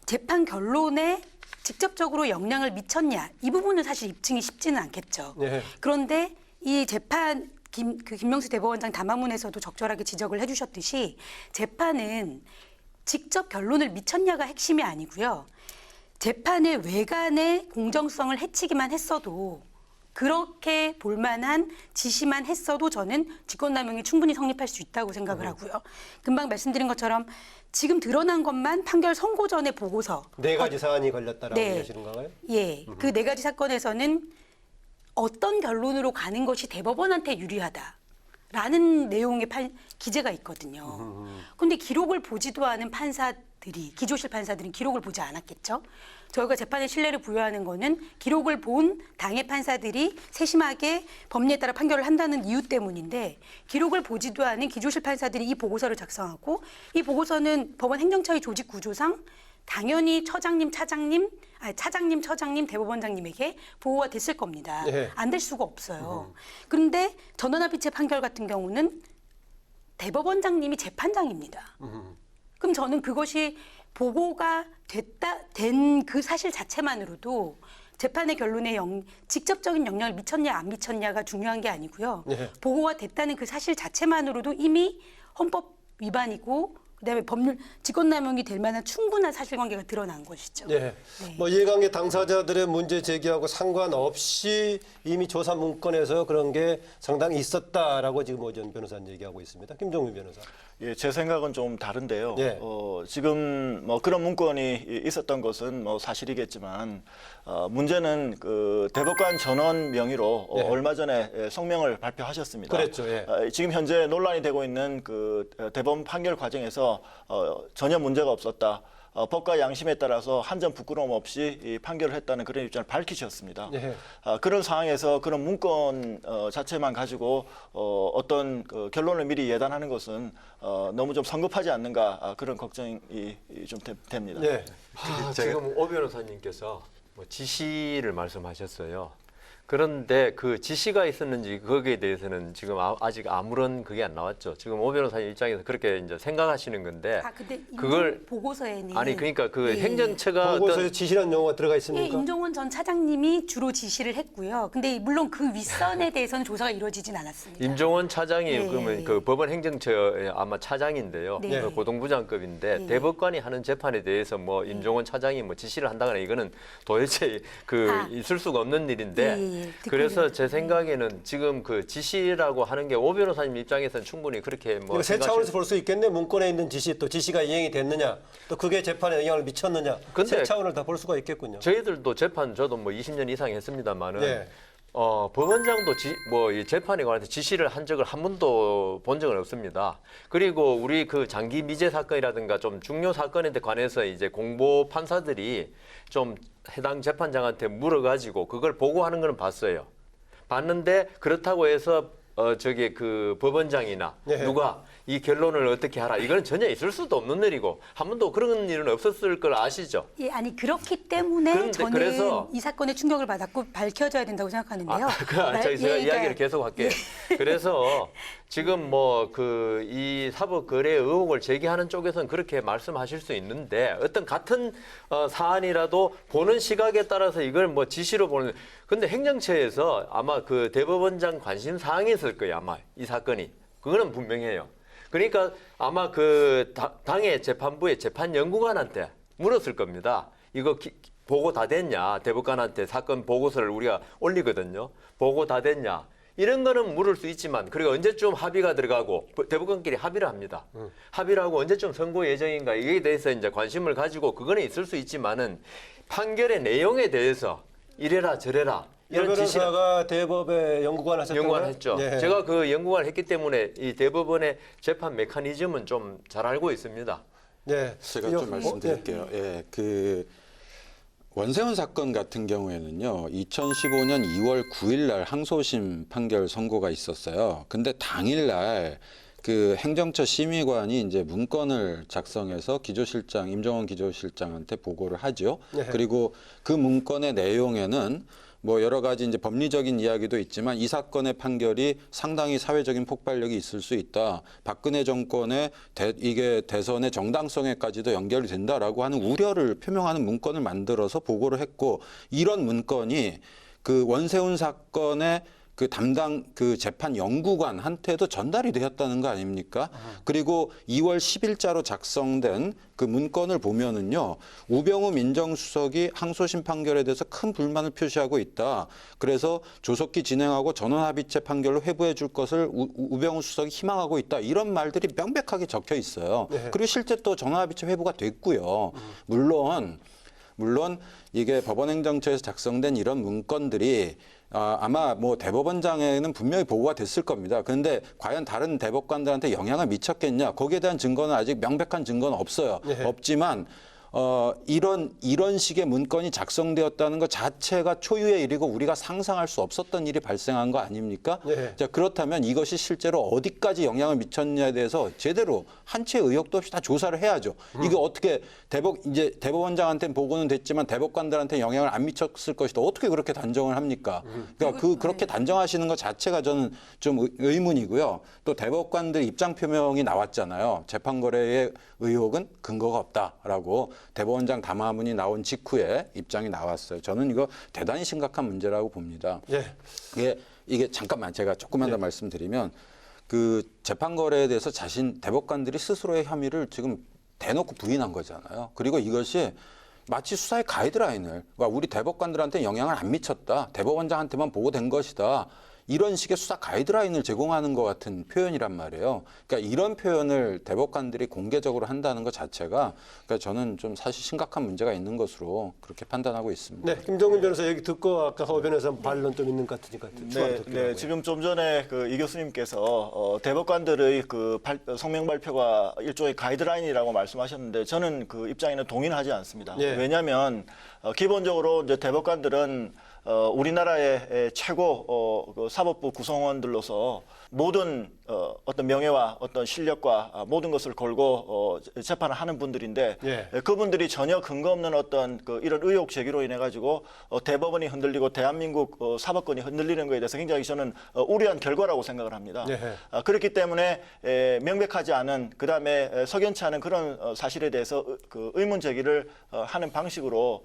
재판 결론에 직접적으로 영향을 미쳤냐 이 부분은 사실 입증이 쉽지는 않겠죠. 예. 그런데 이 재판 김명수 대법원장 담화문에서도 적절하게 지적을 해주셨듯이 재판은 직접 결론을 미쳤냐가 핵심이 아니고요. 재판의 외관의 공정성을 해치기만 했어도 그렇게 볼만한 지시만 했어도 저는 직권남용이 충분히 성립할 수 있다고 생각을 하고요. 금방 말씀드린 것처럼 지금 드러난 것만 판결 선고 전의 보고서. 4가지 사안이 걸렸다라고 네. 얘기하시는 건가요? 예, 그 4가지 사건에서는 어떤 결론으로 가는 것이 대법원한테 유리하다라는 내용의 기재가 있거든요. 근데 기록을 보지도 않은 판사들이, 기조실 판사들은 기록을 보지 않았겠죠. 저희가 재판에 신뢰를 부여하는 거는 기록을 본 당의 판사들이 세심하게 법리에 따라 판결을 한다는 이유 때문인데, 기록을 보지도 않은 기조실 판사들이 이 보고서를 작성하고, 이 보고서는 법원 행정처의 조직 구조상 당연히 차장님, 처장님, 대법원장님에게 보고가 됐을 겁니다. 네. 안 될 수가 없어요. 그런데 전원합의체 판결 같은 경우는 대법원장님이 재판장입니다. 그럼 저는 그것이 보고가 된 그 사실 자체만으로도 재판의 결론에 직접적인 영향을 미쳤냐 안 미쳤냐가 중요한 게 아니고요. 네. 보고가 됐다는 그 사실 자체만으로도 이미 헌법 위반이고, 그다음에 법률 직권남용이 될 만한 충분한 사실관계가 드러난 것이죠. 네. 뭐 이해관계 당사자들의 문제 제기하고 상관없이 이미 조사 문건에서 그런 게 상당히 있었다라고 지금 오전 변호사는 얘기하고 있습니다. 김종민 변호사. 예, 제 생각은 좀 다른데요. 예. 지금 뭐 그런 문건이 있었던 것은 뭐 사실이겠지만, 문제는 그 대법관 전원 명의로 예. 얼마 전에 성명을 발표하셨습니다. 그랬죠. 예. 지금 현재 논란이 되고 있는 그 대법원 판결 과정에서 전혀 문제가 없었다. 법과 양심에 따라서 한 점 부끄러움 없이 이 판결을 했다는 그런 입장을 밝히셨습니다. 예. 그런 상황에서 그런 문건 자체만 가지고 어떤 그 결론을 미리 예단하는 것은 너무 좀 성급하지 않는가, 그런 걱정이 좀 됩니다. 네. 지금 오 변호사님께서 뭐 지시를 말씀하셨어요. 그런데 그 지시가 있었는지 거기에 대해서는 지금 아직 아무런 그게 안 나왔죠. 지금 오 변호사님 입장에서 그렇게 이제 생각하시는 건데, 근데 그걸 보고서에는 아니 그러니까 그 예. 행정처가 보고서에 어떤 지시라는 용어가 들어가 예, 있습니까? 임종원 전 차장님이 주로 지시를 했고요. 근데 물론 그 윗선에 대해서는 조사가 이루어지진 않았습니다. 임종원 차장이 예, 그러면 예. 그 법원 행정처 아마 차장인데요. 네. 그 고등부장급인데 예. 대법관이 하는 재판에 대해서 뭐 임종원 차장이 뭐 지시를 한다거나 이거는 도대체 있을 수가 없는 일인데, 예, 예. 듣고 그래서 있습니다. 제 생각에는 지금 그 지시라고 하는 게 오 변호사님 입장에서는 충분히 그렇게 뭐 이거 세 차원에서 볼 수 있겠네. 문건에 있는 지시, 또 지시가 이행이 됐느냐, 또 그게 재판에 영향을 미쳤느냐, 근데 세 차원을 다 볼 수가 있겠군요. 저희들도 재판 저도 뭐 20년 이상 했습니다만은 네. 법원장도 이 재판에 관해서 지시를 한 적을 한 번도 본 적은 없습니다. 그리고 우리 그 장기 미제 사건이라든가 좀 중요 사건에 관해서 이제 공보 판사들이 좀 해당 재판장한테 물어가지고 그걸 보고하는 거는 봤어요. 봤는데 그렇다고 해서 저기 그 법원장이나 네. 누가 이 결론을 어떻게 하라, 이거는 전혀 있을 수도 없는 일이고 한 번도 그런 일은 없었을 걸 아시죠? 예, 아니 그렇기 때문에 그런데 저는 그래서- 이 사건에 충격을 받았고 밝혀져야 된다고 생각하는데요. 제가 예, 이야기를 계속 할게요. 그래서 지금 뭐 그 이 사법 거래 의혹을 제기하는 쪽에서는 그렇게 말씀하실 수 있는데, 어떤 같은 사안이라도 보는 시각에 따라서 이걸 뭐 지시로 보는, 근데 행정처에서 아마 그 대법원장 관심 사항이 있을 거예요. 아마 이 사건이 그거는 분명해요. 그러니까 아마 그 당의 재판부의 재판연구관한테 물었을 겁니다. 이거 보고 다 됐냐? 대법관한테 사건 보고서를 우리가 올리거든요. 보고 다 됐냐? 이런 거는 물을 수 있지만, 그리고 언제쯤 합의가 들어가고 대법관끼리 합의를 합니다. 합의를 하고 언제쯤 선고 예정인가, 이에 대해서 이제 관심을 가지고 그거는 있을 수 있지만은 판결의 내용에 대해서 이래라 저래라 여 이런 지시를 변호사가 대법에 연구관 하셨던 연구관 거예요? 했죠. 예. 제가 그 연구관을 했기 때문에 이 대법원의 재판 메커니즘은 좀 잘 알고 있습니다. 네. 제가 좀 말씀드릴게요. 예, 그 원세훈 사건 같은 경우에는요, 2015년 2월 9일 날 항소심 판결 선고가 있었어요. 근데 당일 날 그 행정처 심의관이 이제 문건을 작성해서 기조실장, 임종원 기조실장한테 보고를 하죠. 네. 그리고 그 문건의 내용에는 뭐 여러 가지 이제 법리적인 이야기도 있지만 이 사건의 판결이 상당히 사회적인 폭발력이 있을 수 있다. 박근혜 정권의 이게 대선의 정당성에까지도 연결이 된다라고 하는 우려를 표명하는 문건을 만들어서 보고를 했고, 이런 문건이 그 원세훈 사건의 그 담당 그 재판 연구관한테도 전달이 되었다는 거 아닙니까? 그리고 2월 10일자로 작성된 그 문건을 보면은요, 우병우 민정수석이 항소심 판결에 대해서 큰 불만을 표시하고 있다. 그래서 조속히 진행하고 전원합의체 판결로 회부해 줄 것을 우병우 수석이 희망하고 있다. 이런 말들이 명백하게 적혀 있어요. 네. 그리고 실제 또 전원합의체 회부가 됐고요. 물론 물론 이게 법원행정처에서 작성된 이런 문건들이 아마 뭐 대법원장에는 분명히 보고가 됐을 겁니다. 그런데 과연 다른 대법관들한테 영향을 미쳤겠냐? 거기에 대한 증거는 아직 명백한 증거는 없어요. 네. 없지만 이런 식의 문건이 작성되었다는 것 자체가 초유의 일이고 우리가 상상할 수 없었던 일이 발생한 거 아닙니까? 네. 자, 그렇다면 이것이 실제로 어디까지 영향을 미쳤냐에 대해서 제대로 한 채 의혹도 없이 다 조사를 해야죠. 이게 어떻게 이제 대법원장한테는 보고는 됐지만 대법관들한테 영향을 안 미쳤을 것이다. 어떻게 그렇게 단정을 합니까? 그러니까 그렇게 단정하시는 것 자체가 저는 좀 의문이고요. 또 대법관들 입장 표명이 나왔잖아요. 재판 거래의 의혹은 근거가 없다라고 대법원장 담화문이 나온 직후에 입장이 나왔어요. 저는 이거 대단히 심각한 문제라고 봅니다. 예. 이게 잠깐만 제가 조금만 더 말씀드리면 그 재판 거래에 대해서 대법관들이 스스로의 혐의를 지금 대놓고 부인한 거잖아요. 그리고 이것이 마치 수사의 가이드라인을 그러니까 우리 대법관들한테 영향을 안 미쳤다. 대법원장한테만 보고된 것이다. 이런 식의 수사 가이드라인을 제공하는 것 같은 표현이란 말이에요. 그러니까 이런 표현을 대법관들이 공개적으로 한다는 것 자체가 그러니까 저는 좀 사실 심각한 문제가 있는 것으로 그렇게 판단하고 있습니다. 네, 김종민 변호사 얘기 듣고 아까 허 변호사 반론 좀 있는 것 같으니까 추가로 듣기로 하고요. 지금 좀 전에 그 이 교수님께서 대법관들의 그 성명 발표가 일종의 가이드라인이라고 말씀하셨는데 저는 그 입장에는 동의는 하지 않습니다. 예. 왜냐하면 기본적으로 이제 대법관들은 우리나라의 최고 그 사법부 구성원들로서 모든 어떤 명예와 어떤 실력과 모든 것을 걸고 재판을 하는 분들인데 예. 그분들이 전혀 근거 없는 어떤 그 이런 의혹 제기로 인해 가지고 대법원이 흔들리고 대한민국 사법권이 흔들리는 것에 대해서 굉장히 저는 우려한 결과라고 생각을 합니다. 예. 그렇기 때문에 명백하지 않은 그다음에 석연치 않은 그런 사실에 대해서 그 의문 제기를 하는 방식으로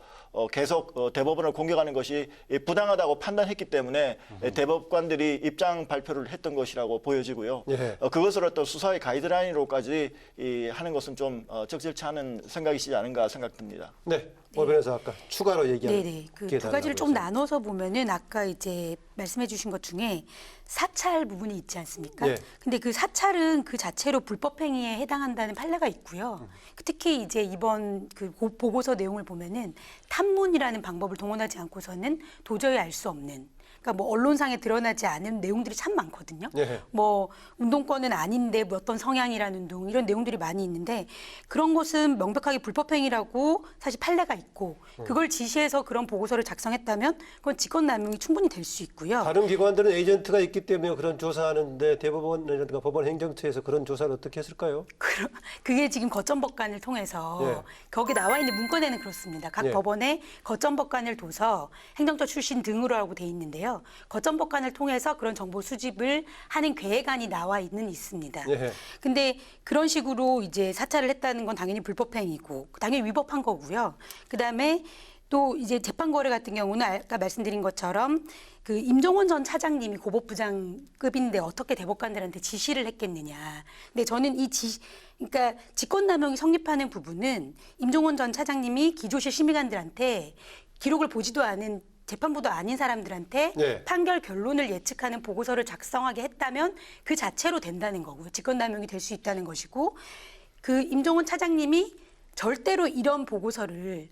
계속 대법원을 공격하는 것이 부당하다고 판단했기 때문에 대법관들이 입장 발표를 했던 것이라고 보여지고요. 예. 그것을 어떤 수사의 가이드라인으로까지 하는 것은 좀 적절치 않은 생각이시지 않은가 생각됩니다. 네, 허 변호사 아까 추가로 얘기한 네네. 그 두 가지를 좀 나눠서 보면은 아까 이제 말씀해주신 것 중에 사찰 부분이 있지 않습니까? 예. 근데 그 사찰은 그 자체로 불법 행위에 해당한다는 판례가 있고요. 특히 이제 이번 그 보고서 내용을 보면은 탐문이라는 방법을 동원하지 않고서는 도저히 알 수 없는. 그러니까 뭐 언론상에 드러나지 않은 내용들이 참 많거든요. 예. 뭐 운동권은 아닌데 뭐 어떤 성향이라는 등 이런 내용들이 많이 있는데 그런 것은 명백하게 불법행위라고 사실 판례가 있고 그걸 지시해서 그런 보고서를 작성했다면 그건 직권남용이 충분히 될 수 있고요. 다른 기관들은 에이전트가 있기 때문에 그런 조사하는데 대법원이라든가 법원 행정처에서 그런 조사를 어떻게 했을까요? 그게 지금 거점법관을 통해서 예. 거기 나와 있는 문건에는 그렇습니다. 각 예. 법원에 거점법관을 둬서 행정처 출신 등으로 하고 돼 있는데요. 거점법관을 통해서 그런 정보 수집을 하는 계획안이 나와 있습니다. 예. 근데 그런 식으로 이제 사찰을 했다는 건 당연히 불법행위고 당연히 위법한 거고요. 그다음에 또 이제 재판 거래 같은 경우는 아까 말씀드린 것처럼 그 임종원 전 차장님이 고법부장급인데 어떻게 대법관들한테 지시를 했겠느냐. 근데 저는 그러니까 직권남용이 성립하는 부분은 임종원 전 차장님이 기조실 심의관들한테 기록을 보지도 않은 재판부도 아닌 사람들한테 네. 판결 결론을 예측하는 보고서를 작성하게 했다면 그 자체로 된다는 거고요. 직권남용이 될 수 있다는 것이고 그 임종원 차장님이 절대로 이런 보고서를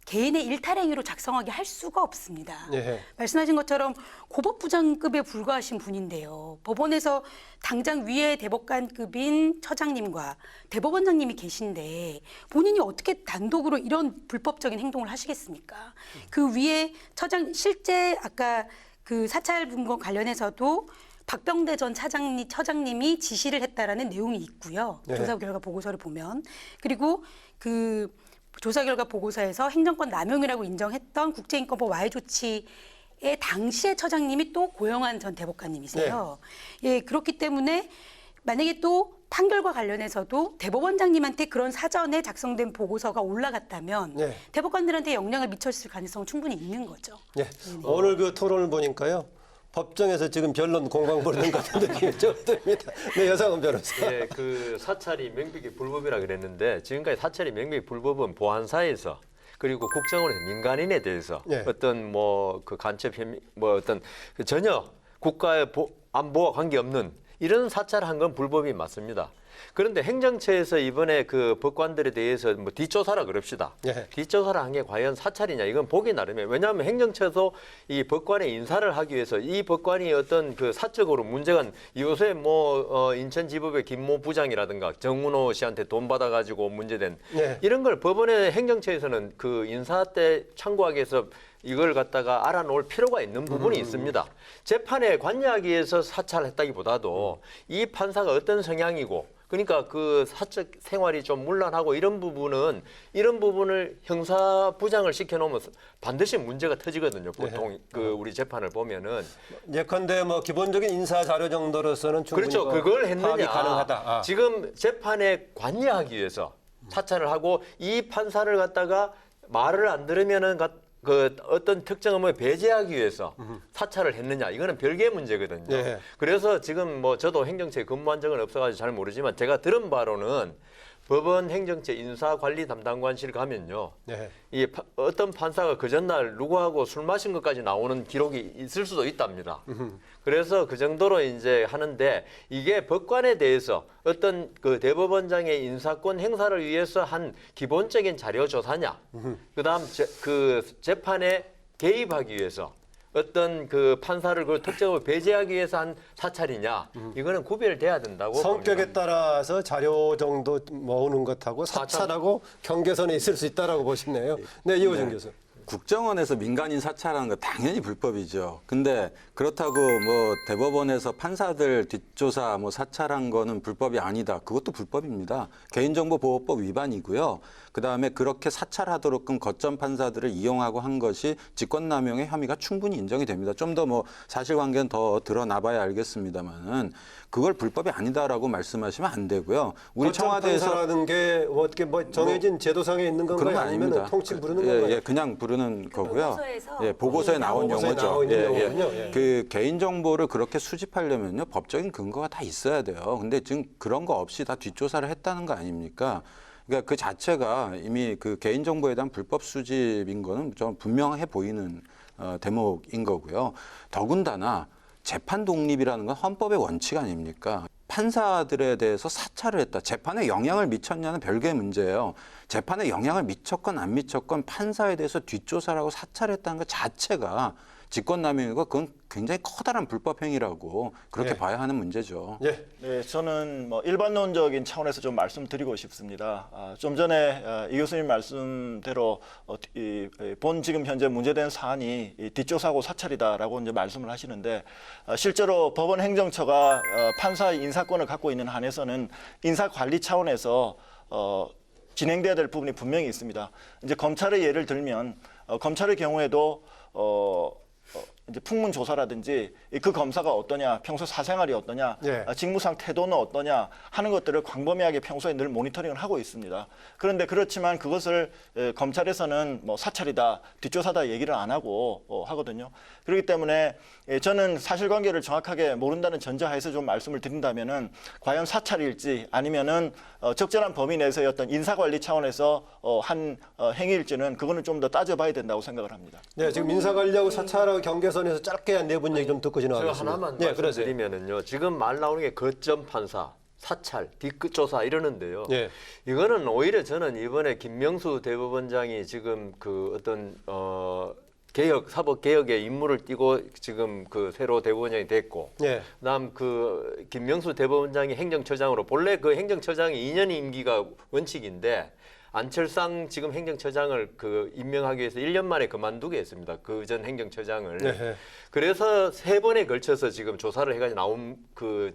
개인의 일탈행위로 작성하게 할 수가 없습니다. 네. 말씀하신 것처럼 고법부장급에 불과하신 분인데요. 법원에서 당장 위에 대법관급인 처장님과 대법원장님이 계신데 본인이 어떻게 단독으로 이런 불법적인 행동을 하시겠습니까? 그 위에 실제 아까 그 사찰 분건 관련해서도 박병대 전 처장님이 지시를 했다라는 내용이 있고요. 네. 조사 결과 보고서를 보면. 그리고 그 조사 결과 보고서에서 행정권 남용이라고 인정했던 국제인권법 와해 조치의 당시의 처장님이 또 고영한 전 대법관님이세요. 예, 그렇기 때문에 만약에 또 판결과 관련해서도 대법원장님한테 그런 사전에 작성된 보고서가 올라갔다면 네. 대법관들한테 영향을 미쳤을 가능성은 충분히 있는 거죠. 예. 오늘 그 토론을 보니까요. 법정에서 지금 변론 공방 벌이는 것 같은 느낌이 좀 듭니다. 네, 여상훈 변호사. 예, 그 사찰이 명백히 불법이라 그랬는데 지금까지 사찰이 명백히 불법은 보안사에서 그리고 국정원에서 민간인에 대해서 예. 어떤 뭐 그 간첩 혐의 뭐 어떤 전혀 국가의 안보와 관계없는 이런 사찰을 한 건 불법이 맞습니다. 그런데 행정처에서 이번에 그 법관들에 대해서 뭐 뒷조사라 그럽시다. 예. 뒷조사를 한 게 과연 사찰이냐 이건 보기 나름이에요. 왜냐하면 행정처도 이 법관의 인사를 하기 위해서 이 법관이 어떤 그 사적으로 문제가 요새 뭐 인천지법의 김모 부장이라든가 정문호 씨한테 돈 받아가지고 문제된 예. 이런 걸 법원의 행정처에서는 그 인사 때 참고하기 위해서 이걸 갖다가 알아놓을 필요가 있는 부분이 있습니다. 재판에 관여하기 위해서 사찰했다기보다도 이 판사가 어떤 성향이고 그러니까 그 사적 생활이 좀 문란하고 이런 부분을 형사부장을 시켜놓으면 반드시 문제가 터지거든요. 보통 그 우리 재판을 보면은 예컨대 뭐 기본적인 인사 자료 정도로서는 충분히 그렇죠. 뭐 그걸 파악이 했느냐. 가능하다. 아. 지금 재판에 관여하기 위해서 사찰을 하고 이 판사를 갖다가 말을 안 들으면은 그 어떤 특정 업무에 배제하기 위해서 사찰을 했느냐 이거는 별개의 문제거든요. 예. 그래서 지금 뭐 저도 행정처에 근무한 적은 없어가지고 잘 모르지만 제가 들은 바로는 법원 행정처 인사관리 담당관실 가면요. 예. 이 어떤 판사가 그 전날 누구하고 술 마신 것까지 나오는 기록이 있을 수도 있답니다. 그래서 그 정도로 이제 하는데 이게 법관에 대해서 어떤 그 대법원장의 인사권 행사를 위해서 한 기본적인 자료 조사냐, 그다음 그 재판에 개입하기 위해서 어떤 그 판사를 그 특정으로 배제하기 위해서 한 사찰이냐, 이거는 구별돼야 된다고 성격에 봅니다. 따라서 자료 정도 모으는 것하고 사찰하고 경계선에 있을 수 있다라고 보시네요. 네, 이호정 교수. 국정원에서 민간인 사찰하는 거 당연히 불법이죠. 근데 그렇다고 뭐 대법원에서 판사들 뒷조사 뭐 사찰한 거는 불법이 아니다. 그것도 불법입니다. 개인정보보호법 위반이고요. 그다음에 그렇게 사찰하도록끔 거점 판사들을 이용하고 한 것이 직권남용의 혐의가 충분히 인정이 됩니다. 좀 더 뭐 사실관계는 더 드러나봐야 알겠습니다만은 그걸 불법이 아니다라고 말씀하시면 안 되고요. 우리 청와대에서 판사라는 게 뭐 어떻게 뭐 정해진 제도상에 있는 건가요? 그런 건 아니면 아닙니다. 통칭 부르는 예, 건가요? 예, 그냥 부르는 거고요. 보고서에서 예, 보고서에 나온 보고서에 용어죠. 나와 있는 용어군요. 예. 그 개인 정보를 그렇게 수집하려면요 법적인 근거가 다 있어야 돼요. 근데 지금 그런 거 없이 다 뒷조사를 했다는 거 아닙니까? 그러니까 그 자체가 이미 그 개인 정보에 대한 불법 수집인 거는 좀 분명해 보이는 대목인 거고요. 더군다나 재판 독립이라는 건 헌법의 원칙 아닙니까? 판사들에 대해서 사찰을 했다. 재판에 영향을 미쳤냐는 별개의 문제예요. 재판에 영향을 미쳤건 안 미쳤건 판사에 대해서 뒷조사라고 사찰했다는 것 자체가 직권남용이고 그건 굉장히 커다란 불법 행위라고 그렇게 예. 봐야 하는 문제죠. 예. 네, 저는 뭐 일반론적인 차원에서 좀 말씀드리고 싶습니다. 좀 전에 이 교수님 말씀대로 본 지금 현재 문제된 사안이 뒷조사고 사찰이다라고 이제 말씀을 하시는데 실제로 법원 행정처가 판사 인사권을 갖고 있는 한에서는 인사 관리 차원에서 진행돼야 될 부분이 분명히 있습니다. 이제 검찰의 예를 들면 검찰의 경우에도 이제 풍문 조사라든지 그 검사가 어떠냐, 평소 사생활이 어떠냐, 예. 직무상 태도는 어떠냐 하는 것들을 광범위하게 평소에 늘 모니터링을 하고 있습니다. 그런데 그렇지만 그것을 검찰에서는 뭐 사찰이다, 뒷조사다 얘기를 안 하고 하거든요. 그렇기 때문에 저는 사실관계를 정확하게 모른다는 전제하에서 좀 말씀을 드린다면은 과연 사찰일지 아니면은 적절한 범위 내에서의 어떤 인사관리 차원에서 한 행위일지는 그거는 좀 더 따져봐야 된다고 생각을 합니다. 네, 지금 인사관리하고 사찰하고 경계선에서 짧게 한 네 분 얘기 좀 듣고 제가 지나가겠습니다. 하나만 예, 그러세요. 말씀드리면은요. 지금 말 나오는 게 거점 판사, 사찰, 뒷조사 이러는데요. 예. 이거는 오히려 저는 이번에 김명수 대법원장이 지금 그 어떤 사법 개혁의 임무를 띠고 지금 그 새로 대법원장이 됐고, 예. 그다음 그 김명수 대법원장이 행정처장으로 본래 그 행정처장이 2년 임기가 원칙인데. 안철상 지금 행정처장을 그 임명하기 위해서 1년 만에 그만두게 했습니다. 그 전 행정처장을. 네. 그래서 3번에 걸쳐서 지금 조사를 해가지고 나온 그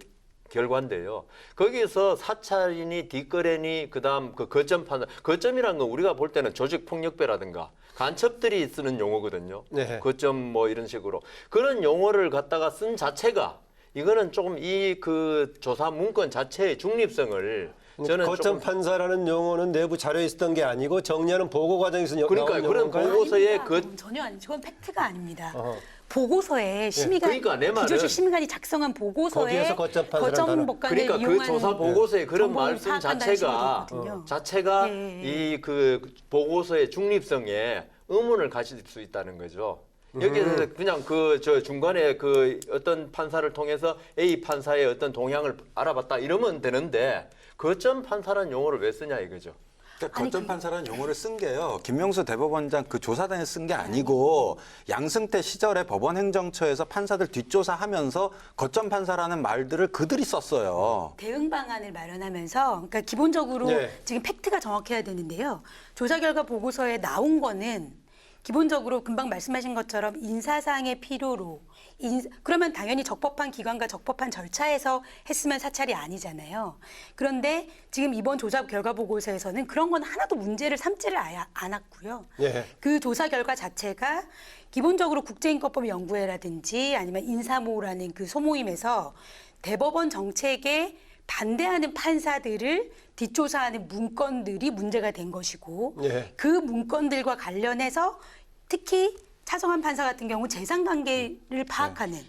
결과인데요. 거기에서 사찰이니 뒷거래니 그다음 그 거점 판단. 거점이라는 건 우리가 볼 때는 조직폭력배라든가 간첩들이 쓰는 용어거든요. 네. 거점 뭐 이런 식으로. 그런 용어를 갖다가 쓴 자체가 이거는 조금 이 그 조사 문건 자체의 중립성을 저는 거점 조금 판사라는 용어는 내부 자료에 있었던 게 아니고 정리하는 보고 과정에서 그러니까요. 나온 그런 용어인가요? 보고서에 아닙니다. 전혀 아니죠. 그건 팩트가 아닙니다. 어허. 보고서에 심의관, 그러니까 내 말은 기조실 심의관이 작성한 보고서에 거기에서 거점 판사라는 단어. 거점 법관을 그러니까 그 이용한 조사 보고서에 그런 정보를 말씀 파악한다는 자체가 식으로 돼 있거든요. 자체가 예. 이 그 보고서의 중립성에 의문을 가질 수 있다는 거죠. 여기에서 그냥 그 저 중간에 그 어떤 판사를 통해서 A 판사의 어떤 동향을 알아봤다 이러면 되는데 거점 판사라는 용어를 왜 쓰냐 이거죠. 그러니까 거점 판사라는 용어를 쓴 게요. 김명수 대법원장 그 조사단에 쓴 게 아니고 양승태 시절에 법원행정처에서 판사들 뒷조사하면서 거점 판사라는 말들을 그들이 썼어요. 대응 방안을 마련하면서 그러니까 기본적으로 네. 지금 팩트가 정확해야 되는데요. 조사 결과 보고서에 나온 거는 기본적으로 금방 말씀하신 것처럼 인사상의 필요로 그러면 당연히 적법한 기관과 적법한 절차에서 했으면 사찰이 아니잖아요. 그런데 지금 이번 조사 결과 보고서에서는 그런 건 하나도 문제를 삼지를 않았고요. 예. 그 조사 결과 자체가 기본적으로 국제인권법 연구회라든지 아니면 인사모라는 그 소모임에서 대법원 정책에 반대하는 판사들을 뒷조사하는 문건들이 문제가 된 것이고 예. 그 문건들과 관련해서 특히 차성환 판사 같은 경우 재산관계를 파악하는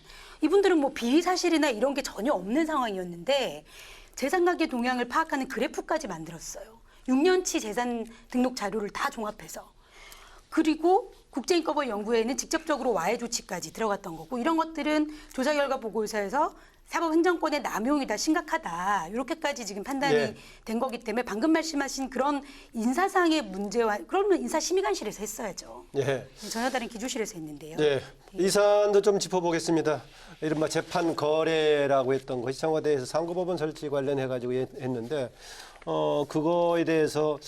이분들은 뭐 비리 사실이나 이런 게 전혀 없는 상황이었는데 재산관계 동향을 파악하는 그래프까지 만들었어요. 6년치 재산 등록 자료를 다 종합해서. 그리고 국제인권법 연구회는 직접적으로 와해 조치까지 들어갔던 거고 이런 것들은 조사 결과 보고서에서 사법행정권의 남용이다 심각하다 이렇게까지 지금 판단이 예. 된 거기 때문에 방금 말씀하신 그런 인사상의 문제와 그러면 인사심의관실에서 했어야죠. 예. 전혀 다른 기조실에서 했는데요. 예. 이 사안도 좀 짚어보겠습니다. 이른바 재판 거래라고 했던 것이 청와대에서 상고법원 설치 관련해가지고 했는데 그거에 대해서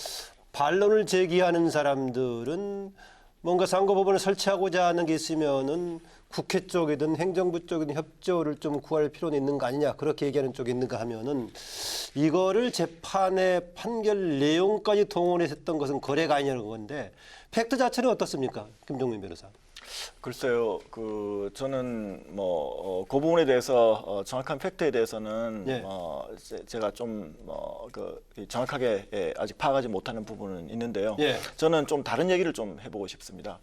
반론을 제기하는 사람들은 뭔가 상고법원을 설치하고자 하는 게 있으면은 국회 쪽이든 행정부 쪽이든 협조를 좀 구할 필요는 있는 거 아니냐 그렇게 얘기하는 쪽이 있는가 하면은 이거를 재판의 판결 내용까지 동원해서 했던 것은 거래가 아니라는 건데 팩트 자체는 어떻습니까, 김종민 변호사? 글쎄요, 저는 그 부분에 대해서 정확한 팩트에 대해서는 예. 제가 좀 정확하게 아직 파악하지 못하는 부분은 있는데요. 예. 저는 좀 다른 얘기를 좀 해보고 싶습니다.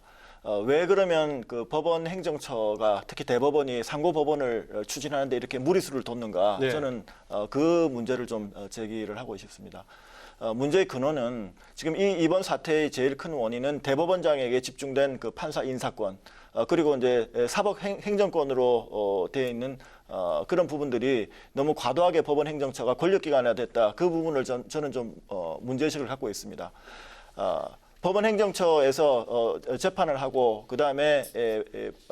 왜 그러면 그 법원 행정처가 특히 대법원이 상고법원을 추진하는데 이렇게 무리수를 뒀는가? 네. 저는 그 문제를 좀 제기를 하고 싶습니다. 문제의 근원은 지금 이번 사태의 제일 큰 원인은 대법원장에게 집중된 그 판사 인사권 그리고 이제 사법 행정권으로 되어 있는 그런 부분들이 너무 과도하게 법원 행정처가 권력기관화 됐다. 그 부분을 저는 좀 문제의식을 갖고 있습니다. 법원 행정처에서 재판을 하고 그다음에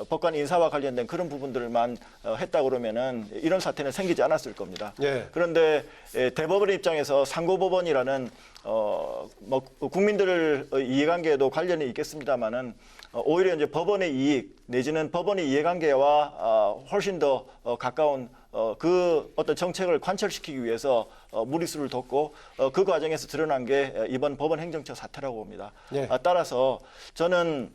법관 인사와 관련된 그런 부분들만 했다 그러면은 이런 사태는 생기지 않았을 겁니다. 예. 그런데 대법원의 입장에서 상고법원이라는 뭐 국민들 이해관계에도 관련이 있겠습니다만은 오히려 이제 법원의 이익 내지는 법원의 이해관계와 훨씬 더 가까운 그 어떤 정책을 관철시키기 위해서 무리수를 뒀고 그 과정에서 드러난 게 이번 법원 행정처 사태라고 봅니다. 예. 따라서 저는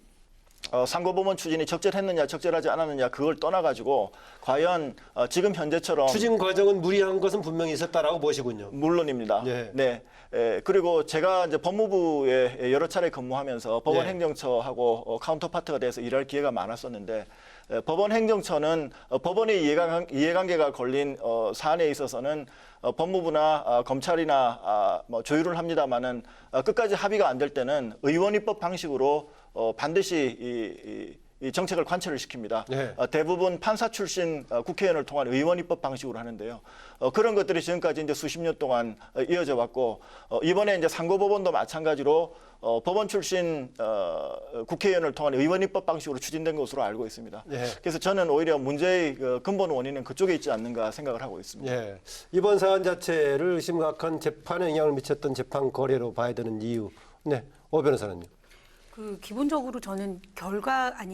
상고법원 추진이 적절했느냐 적절하지 않았느냐 그걸 떠나가지고 과연 지금 현재처럼 추진 과정은 무리한 것은 분명히 있었다라고 보시군요. 물론입니다. 예. 네. 그리고 제가 이제 법무부에 여러 차례 근무하면서 법원 예. 행정처하고 카운터파트가 돼서 일할 기회가 많았었는데 법원 행정처는 법원의 이해관계가 걸린 사안에 있어서는 법무부나 검찰이나 뭐 조율을 합니다만은 끝까지 합의가 안 될 때는 의원 입법 방식으로 반드시 이 정책을 관철을 시킵니다. 네. 대부분 판사 출신 국회의원을 통한 의원 입법 방식으로 하는데요. 그런 것들이 지금까지 이제 수십 년 동안 이어져 왔고 이번에 이제 상고법원도 마찬가지로 법원 출신 국회의원을 통한 의원 입법 방식으로 추진된 것으로 알고 있습니다. 네. 그래서 저는 오히려 문제의 근본 원인은 그쪽에 있지 않는가 생각을 하고 있습니다. 예. 이번 사안 자체를 심각한 재판에 영향을 미쳤던 재판 거래로 봐야 되는 이유. 네. 오 변호사는요. 기본적으로 저는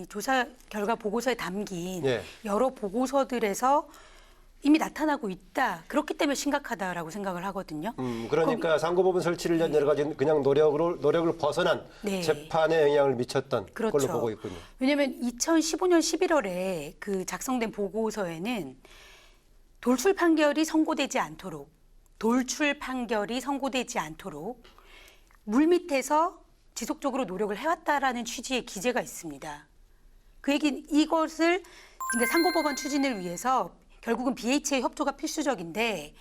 조사 결과 보고서에 담긴 예. 여러 보고서들에서 이미 나타나고 있다. 그렇기 때문에 심각하다라고 생각을 하거든요. 그러니까 상고법원 설치를 위한 여러 가지 그냥 노력을 벗어난 네. 재판에 영향을 미쳤던 그렇죠. 걸로 보고 있군요. 왜냐하면 2015년 11월에 그 작성된 보고서에는 돌출 판결이 선고되지 않도록 물밑에서 지속적으로 노력을 해왔다라는 취지의 기재가 있습니다. 그 얘기는 이것을 그러니까 상고법원 추진을 위해서 결국은 BH의 협조가 필수적인데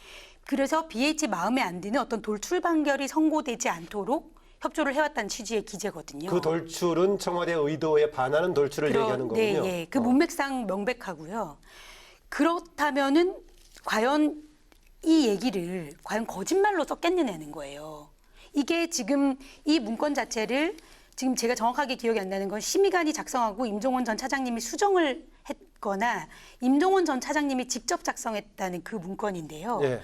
그래서 BH 마음에 안 드는 어떤 돌출 판결이 선고되지 않도록 협조를 해왔다는 취지의 기재거든요. 그 돌출은 청와대 의도에 반하는 돌출을 얘기하는 거군요. 네, 그 문맥상 명백하고요. 그렇다면은 과연 이 얘기를 과연 거짓말로 썼겠느냐는 거예요. 이게 지금 이 문건 자체를 지금 제가 정확하게 기억이 안 나는 건 심의관이 작성하고 임종원 전 차장님이 수정을 했거나 임종원 전 차장님이 직접 작성했다는 그 문건인데요. 예.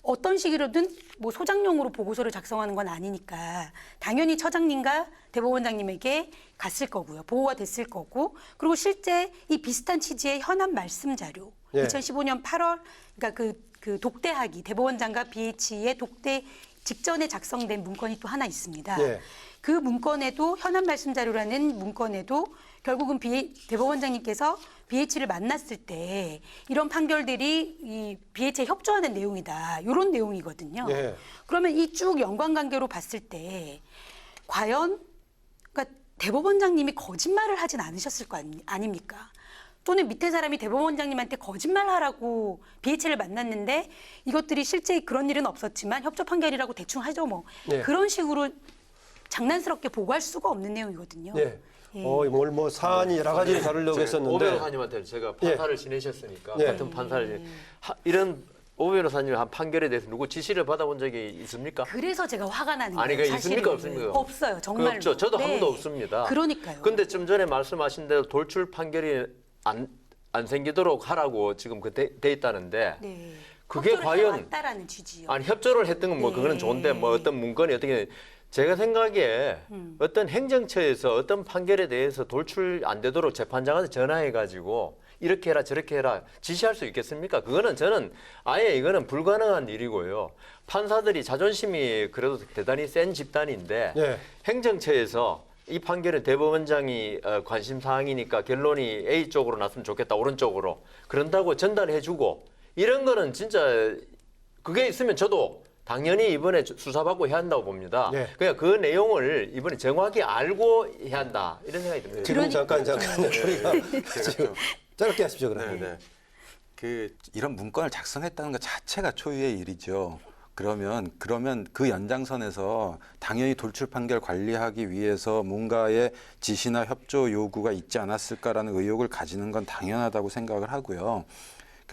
어떤 식으로든 뭐 소장용으로 보고서를 작성하는 건 아니니까 당연히 처장님과 대법원장님에게 갔을 거고요. 보고가 됐을 거고, 그리고 실제 이 비슷한 취지의 현안 말씀 자료, 예. 2015년 8월 그러니까 그 독대하기 대법원장과 BH의 독대 직전에 작성된 문건이 또 하나 있습니다. 예. 그 문건에도 현안 말씀 자료라는 문건에도 결국은 대법원장님께서 BH를 만났을 때 이런 판결들이 이 BH에 협조하는 내용이다. 이런 내용이거든요. 예. 그러면 이 쭉 연관관계로 봤을 때 과연 그러니까 대법원장님이 거짓말을 하진 않으셨을 거 아닙니까? 또는 밑에 사람이 대법원장님한테 거짓말하라고 BH를 만났는데 이것들이 실제 그런 일은 없었지만 협조 판결이라고 대충 하죠 뭐. 예. 그런 식으로 장난스럽게 보고할 수가 없는 내용이거든요. 예. 예. 뭘 뭐 사안이 여러 가지를 다루려고 오 했었는데 변호사님한테 제가 판사를 지내셨으니까 예. 같은 판사를 이런 오 변호사님 한 판결에 대해서 누구 지시를 받아본 적이 있습니까? 그래서 제가 화가 나는 아니, 거예요. 그 있습니까, 없습니까? 없어요. 정말로. 없죠. 저도 한 네. 번도 없습니다. 그러니까요. 근데 좀 전에 말씀하신 대로 돌출 판결이 안 생기도록 하라고 지금 돼 있다는데 네. 그게 협조를 과연 해왔다라는 취지요. 아니 협조를 했던 건 뭐 네. 그거는 좋은데 뭐 어떤 문건이 어떻게 제가 생각에 어떤 행정처에서 어떤 판결에 대해서 돌출 안 되도록 재판장한테 전화해 가지고 이렇게 해라 저렇게 해라 지시할 수 있겠습니까? 그거는 저는 아예 이거는 불가능한 일이고요. 판사들이 자존심이 그래도 대단히 센 집단인데 예. 행정처에서 이 판결은 대법원장이 관심 사항이니까 결론이 A 쪽으로 났으면 좋겠다 오른쪽으로 그런다고 전달해주고 이런 거는 진짜 그게 있으면 저도 당연히 이번에 수사받고 해야 한다고 봅니다. 네. 그냥 그 내용을 이번에 정확히 알고 해야 한다 이런 생각이 듭니다. 지금 잠깐 우리가 지금 짧게 하십시오 그럼. 네. 이런 문건을 작성했다는 것 자체가 초유의 일이죠. 그러면 그 연장선에서 당연히 돌출 판결 관리하기 위해서 뭔가의 지시나 협조 요구가 있지 않았을까라는 의혹을 가지는 건 당연하다고 생각을 하고요.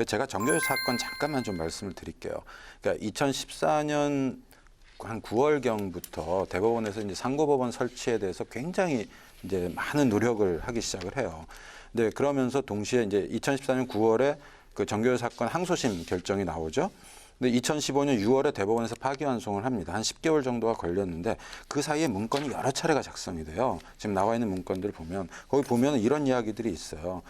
제가 정교조 사건 잠깐만 좀 말씀을 드릴게요. 그러니까 2014년 한 9월경부터 대법원에서 이제 상고법원 설치에 대해서 굉장히 이제 많은 노력을 하기 시작을 해요. 근데 그러면서 동시에 이제 2014년 9월에 그 정교조 사건 항소심 결정이 나오죠. 근데 2015년 6월에 대법원에서 파기환송을 합니다. 한 10개월 정도가 걸렸는데 그 사이에 문건이 여러 차례가 작성이 돼요. 지금 나와 있는 문건들을 보면 거기 보면 이런 이야기들이 있어요.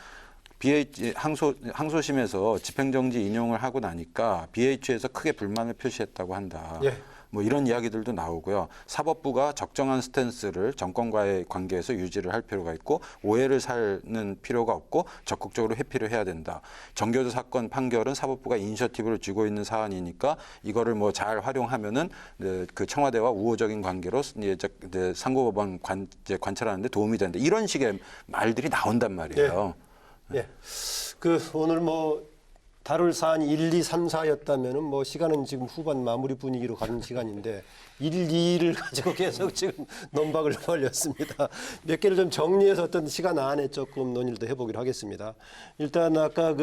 항소심에서 집행정지 인용을 하고 나니까 BH에서 크게 불만을 표시했다고 한다. 예. 뭐 이런 이야기들도 나오고요. 사법부가 적정한 스탠스를 정권과의 관계에서 유지를 할 필요가 있고 오해를 사는 필요가 없고 적극적으로 회피를 해야 된다. 정교조 사건 판결은 사법부가 이니셔티브를 쥐고 있는 사안이니까 이거를 뭐 잘 활용하면은 그 청와대와 우호적인 관계로 이제 상고법원 관찰하는데 도움이 된다. 이런 식의 말들이 나온단 말이에요. 예. 오늘 뭐 다룰 사안이 1, 2, 3, 4였다면은 뭐 시간은 지금 후반 마무리 분위기로 가는 시간인데 1, 2를 가지고 계속 지금 논박을 벌였습니다. 몇 개를 좀 정리해서 어떤 시간 안에 조금 논의를 더 해보기로 하겠습니다. 일단 아까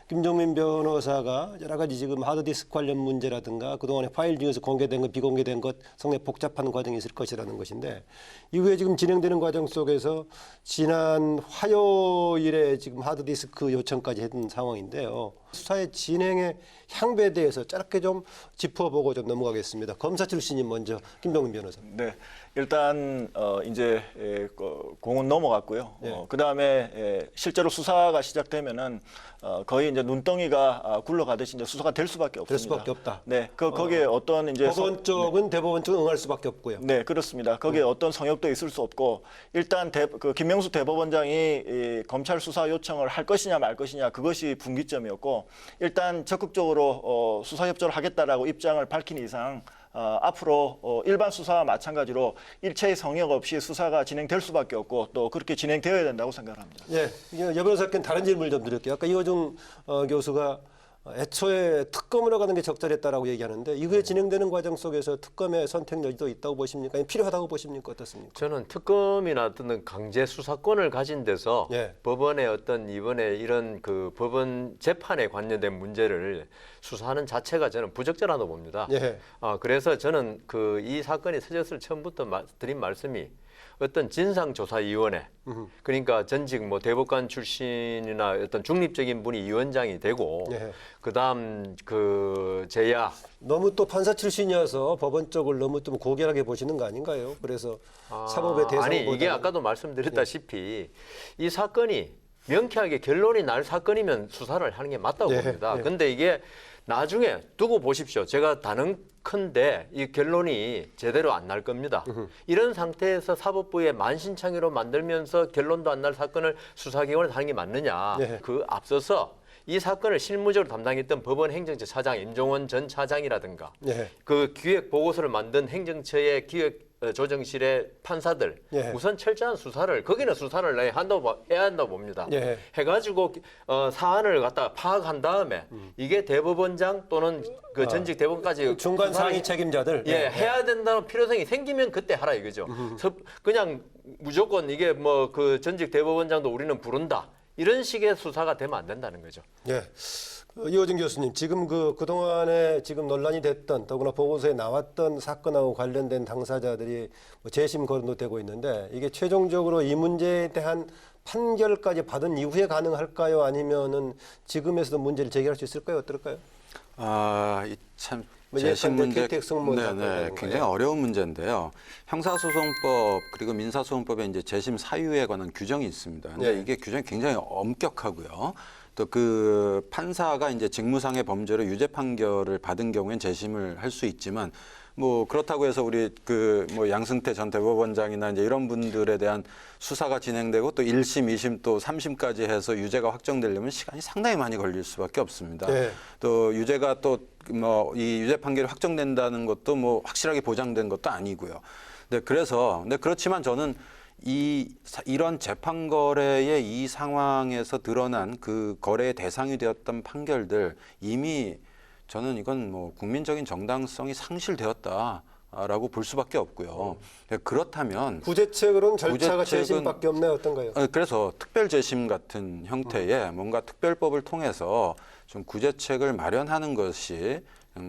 김종민 변호사가 여러 가지 지금 하드디스크 관련 문제라든가 그동안의 파일 중에서 공개된 것, 비공개된 것 상당히 복잡한 과정이 있을 것이라는 것인데 이후에 지금 진행되는 과정 속에서 지난 화요일에 지금 하드디스크 요청까지 했던 상황인데요. 수사의 진행의 향배에 대해서 짧게 좀 짚어보고 좀 넘어가겠습니다. 검사 출신인 먼저 김종민 변호사. 네, 일단 이제 공은 넘어갔고요. 그 다음에 실제로 수사가 시작되면은 거의 이제 눈덩이가 굴러가듯이 이제 수사가 될 수밖에 없습니다. 될 수밖에 없다. 네, 거기에 어떤 이제 법원 쪽은 대법원 쪽은 응할 수밖에 없고요. 네, 그렇습니다. 거기에 어떤 성역도 있을 수 없고 일단 김명수 대법원장이 이 검찰 수사 요청을 할 것이냐 말 것이냐 그것이 분기점이었고 일단 적극적으로 수사 협조를 하겠다라고 입장을 밝힌 이상 앞으로 일반 수사와 마찬가지로 일체의 성역 없이 수사가 진행될 수밖에 없고 또 그렇게 진행되어야 된다고 생각합니다. 예, 여 변호사께는 다른 질문을 좀 드릴게요. 아까 이호중 교수가 애초에 특검으로 가는 게 적절했다라고 얘기하는데 이후에 진행되는 과정 속에서 특검의 선택 여지도 있다고 보십니까? 아니면 필요하다고 보십니까? 어떻습니까? 저는 특검이나 어떤 강제 수사권을 가진 데서 예. 법원의 어떤 이번에 이런 그 법원 재판에 관련된 문제를 수사하는 자체가 저는 부적절하다고 봅니다. 예. 그래서 저는 그 이 사건이 터졌을 처음부터 드린 말씀이 어떤 진상조사위원회, 그러니까 전직 뭐 대법관 출신이나 어떤 중립적인 분이 위원장이 되고, 예. 그다음 그 제야 너무 또 판사 출신이어서 법원 쪽을 너무 좀 고결하게 보시는 거 아닌가요? 그래서 사법의 대상보다 아니 이게 아까도 말씀드렸다시피 이 사건이 명쾌하게 결론이 날 사건이면 수사를 하는 게 맞다고 예, 봅니다. 예. 근데 이게 나중에 두고 보십시오. 제가 단언컨대 이 결론이 제대로 안 날 겁니다. 이런 상태에서 사법부에 만신창이로 만들면서 결론도 안 날 사건을 수사기관에 하는 게 맞느냐. 예. 그 앞서서 이 사건을 실무적으로 담당했던 법원 행정처 차장 임종원 전 차장이라든가 예. 그 기획 보고서를 만든 행정처의 기획 조정실의 판사들 예. 우선 철저한 수사를 거기는 수사를 해야 한다고 봅니다. 예. 해가지고 사안을 갖다 파악한 다음에 이게 대법원장 또는 그 전직 대법원까지 중간 수사를 상위 책임자들 예, 해야 된다는 필요성이 생기면 그때 하라 이거죠. 그냥 무조건 이게 뭐 그 전직 대법원장도 우리는 부른다. 이런 식의 수사가 되면 안 된다는 거죠. 예. 이호진 교수님, 지금 그동안에 지금 논란이 됐던 더구나 보고서에 나왔던 사건하고 관련된 당사자들이 뭐 재심 거론도 되고 있는데 이게 최종적으로 이 문제에 대한 판결까지 받은 이후에 가능할까요? 아니면은 지금에서도 문제를 제기할 수 있을까요? 어떨까요? 이참 뭐 재심 예컨대 문제, KTX 승무원 사건이라든가. 굉장히 어려운 문제인데요. 형사소송법 그리고 민사소송법에 이제 재심 사유에 관한 규정이 있습니다. 근데 네. 이게 규정이 굉장히 엄격하고요. 또 그 판사가 이제 직무상의 범죄로 유죄 판결을 받은 경우엔 재심을 할 수 있지만 뭐 그렇다고 해서 우리 그 뭐 양승태 전 대법원장이나 이제 이런 분들에 대한 수사가 진행되고 또 1심, 2심 또 3심까지 해서 유죄가 확정되려면 시간이 상당히 많이 걸릴 수밖에 없습니다. 네. 또 유죄가 또 뭐 이 유죄 판결이 확정된다는 것도 뭐 확실하게 보장된 것도 아니고요. 근데 그렇지만 저는 이런 재판 거래의 이 상황에서 드러난 그 거래의 대상이 되었던 판결들 이미 저는 이건 뭐 국민적인 정당성이 상실되었다라고 볼 수밖에 없고요. 그렇다면 구제책으로는 절차가 구제책은- 재심밖에 없나요? 어떤가요? 그래서 특별 재심 같은 형태의 뭔가 특별법을 통해서 좀 구제책을 마련하는 것이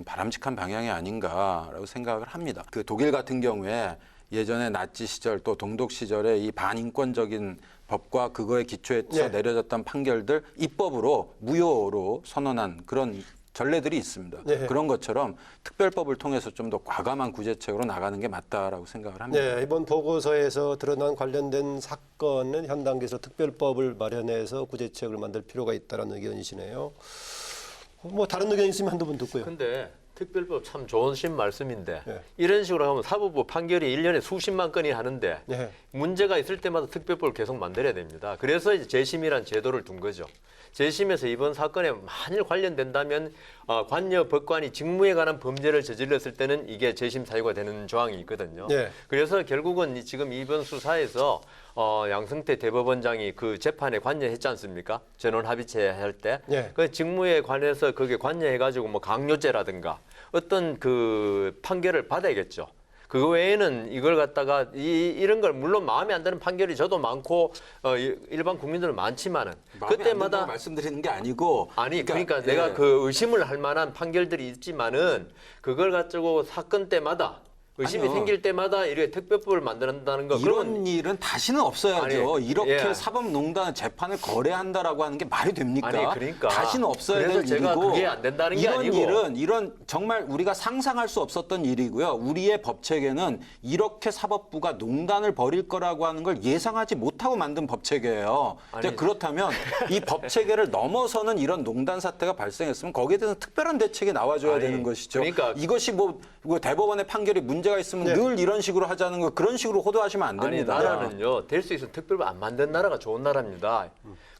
바람직한 방향이 아닌가라고 생각을 합니다. 그 독일 같은 경우에 예전에 나치 시절 또 동독 시절에 이 반인권적인 법과 그거에 기초해서 예. 내려졌던 판결들 입법으로 무효로 선언한 그런 전례들이 있습니다. 예. 그런 것처럼 특별법을 통해서 좀 더 과감한 구제책으로 나가는 게 맞다라고 생각을 합니다. 네, 이번 보고서에서 드러난 관련된 사건은 현 단계에서 특별법을 마련해서 구제책을 만들 필요가 있다는 의견이시네요. 뭐 다른 의견 있으면 한두 분 듣고요. 근데 특별법 참 좋으신 말씀인데 예. 이런 식으로 하면 사법부 판결이 1년에 수십만 건이 하는데 예. 문제가 있을 때마다 특별법을 계속 만들어야 됩니다. 그래서 이제 재심이란 제도를 둔 거죠. 재심에서 이번 사건에 만일 관련된다면 관여 법관이 직무에 관한 범죄를 저질렀을 때는 이게 재심 사유가 되는 조항이 있거든요. 네. 그래서 결국은 지금 이번 수사에서 양승태 대법원장이 그 재판에 관여했지 않습니까? 전원 합의체 할 때. 네. 그 직무에 관해서 그게 관여해가지고 뭐 강요죄라든가 어떤 그 판결을 받아야겠죠. 그거 외에는 이걸 갖다가 이런 걸 물론 마음에 안 드는 판결이 저도 많고 일반 국민들은 많지만은 그때마다 말씀드리는 게 아니고 그러니까 예. 내가 그 의심을 할 만한 판결들이 있지만은 그걸 가지고 사건 때마다 의심이 아니요. 생길 때마다 이렇게 특별법을 만든다는 거 그러면 이런 일은 다시는 없어야죠. 아니, 이렇게 예. 사법농단 재판을 거래한다라고 하는 게 말이 됩니까? 아니, 그러니까. 다시는 없어야 그래서 될 제가 일이고 그게 안 된다는 게 이런 아니고. 일은 이런 정말 우리가 상상할 수 없었던 일이고요. 우리의 법체계는 이렇게 사법부가 농단을 벌일 거라고 하는 걸 예상하지 못하고 만든 법체계예요. 아니. 그렇다면 이 법체계를 넘어서는 이런 농단 사태가 발생했으면 거기에 대해서 특별한 대책이 나와줘야 아니, 되는 것이죠. 그러니까. 이것이 뭐 대법원의 판결이 문제가 있으면 네. 늘 이런 식으로 하자는 거 그런 식으로 호도하시면 안 아니 됩니다. 나라는요 될 수 있으면 특별법 안 만든 나라가 좋은 나라입니다.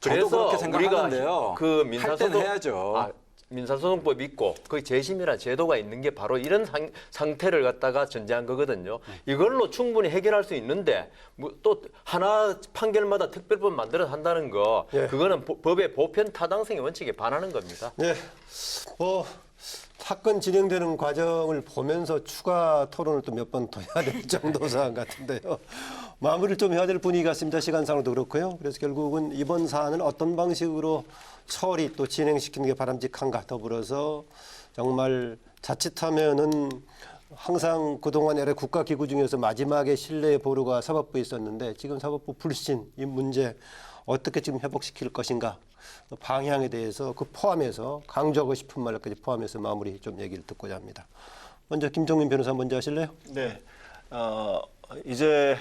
저도 그렇게 생각하는데요. 그 할 때는 민사소송 해야죠. 민사소송법이 있고 그 재심이라는 제도가 있는 게 바로 이런 상태를 갖다가 전제한 거거든요. 이걸로 충분히 해결할 수 있는데 또 하나 판결마다 특별법 만들어서 한다는 거 예. 그거는 법의 보편 타당성의 원칙에 반하는 겁니다. 네, 뭐 사건 진행되는 과정을 보면서 추가 토론을 또 몇 번 더 해야 될 정도 사안 같은데요. 마무리를 좀 해야 될 분위기 같습니다. 시간상으로도 그렇고요. 그래서 결국은 이번 사안을 어떤 방식으로 처리 또 진행시키는 게 바람직한가, 더불어서 정말 자칫하면은 항상 그동안 여러 국가기구 중에서 마지막에 신뢰의 보루가 사법부에 있었는데 지금 사법부 불신 이 문제 어떻게 지금 회복시킬 것인가 방향에 대해서 그 포함해서 강조하고 싶은 말까지 포함해서 마무리 좀 얘기를 듣고자 합니다. 먼저 김종민 변호사 먼저 하실래요? 네. 이제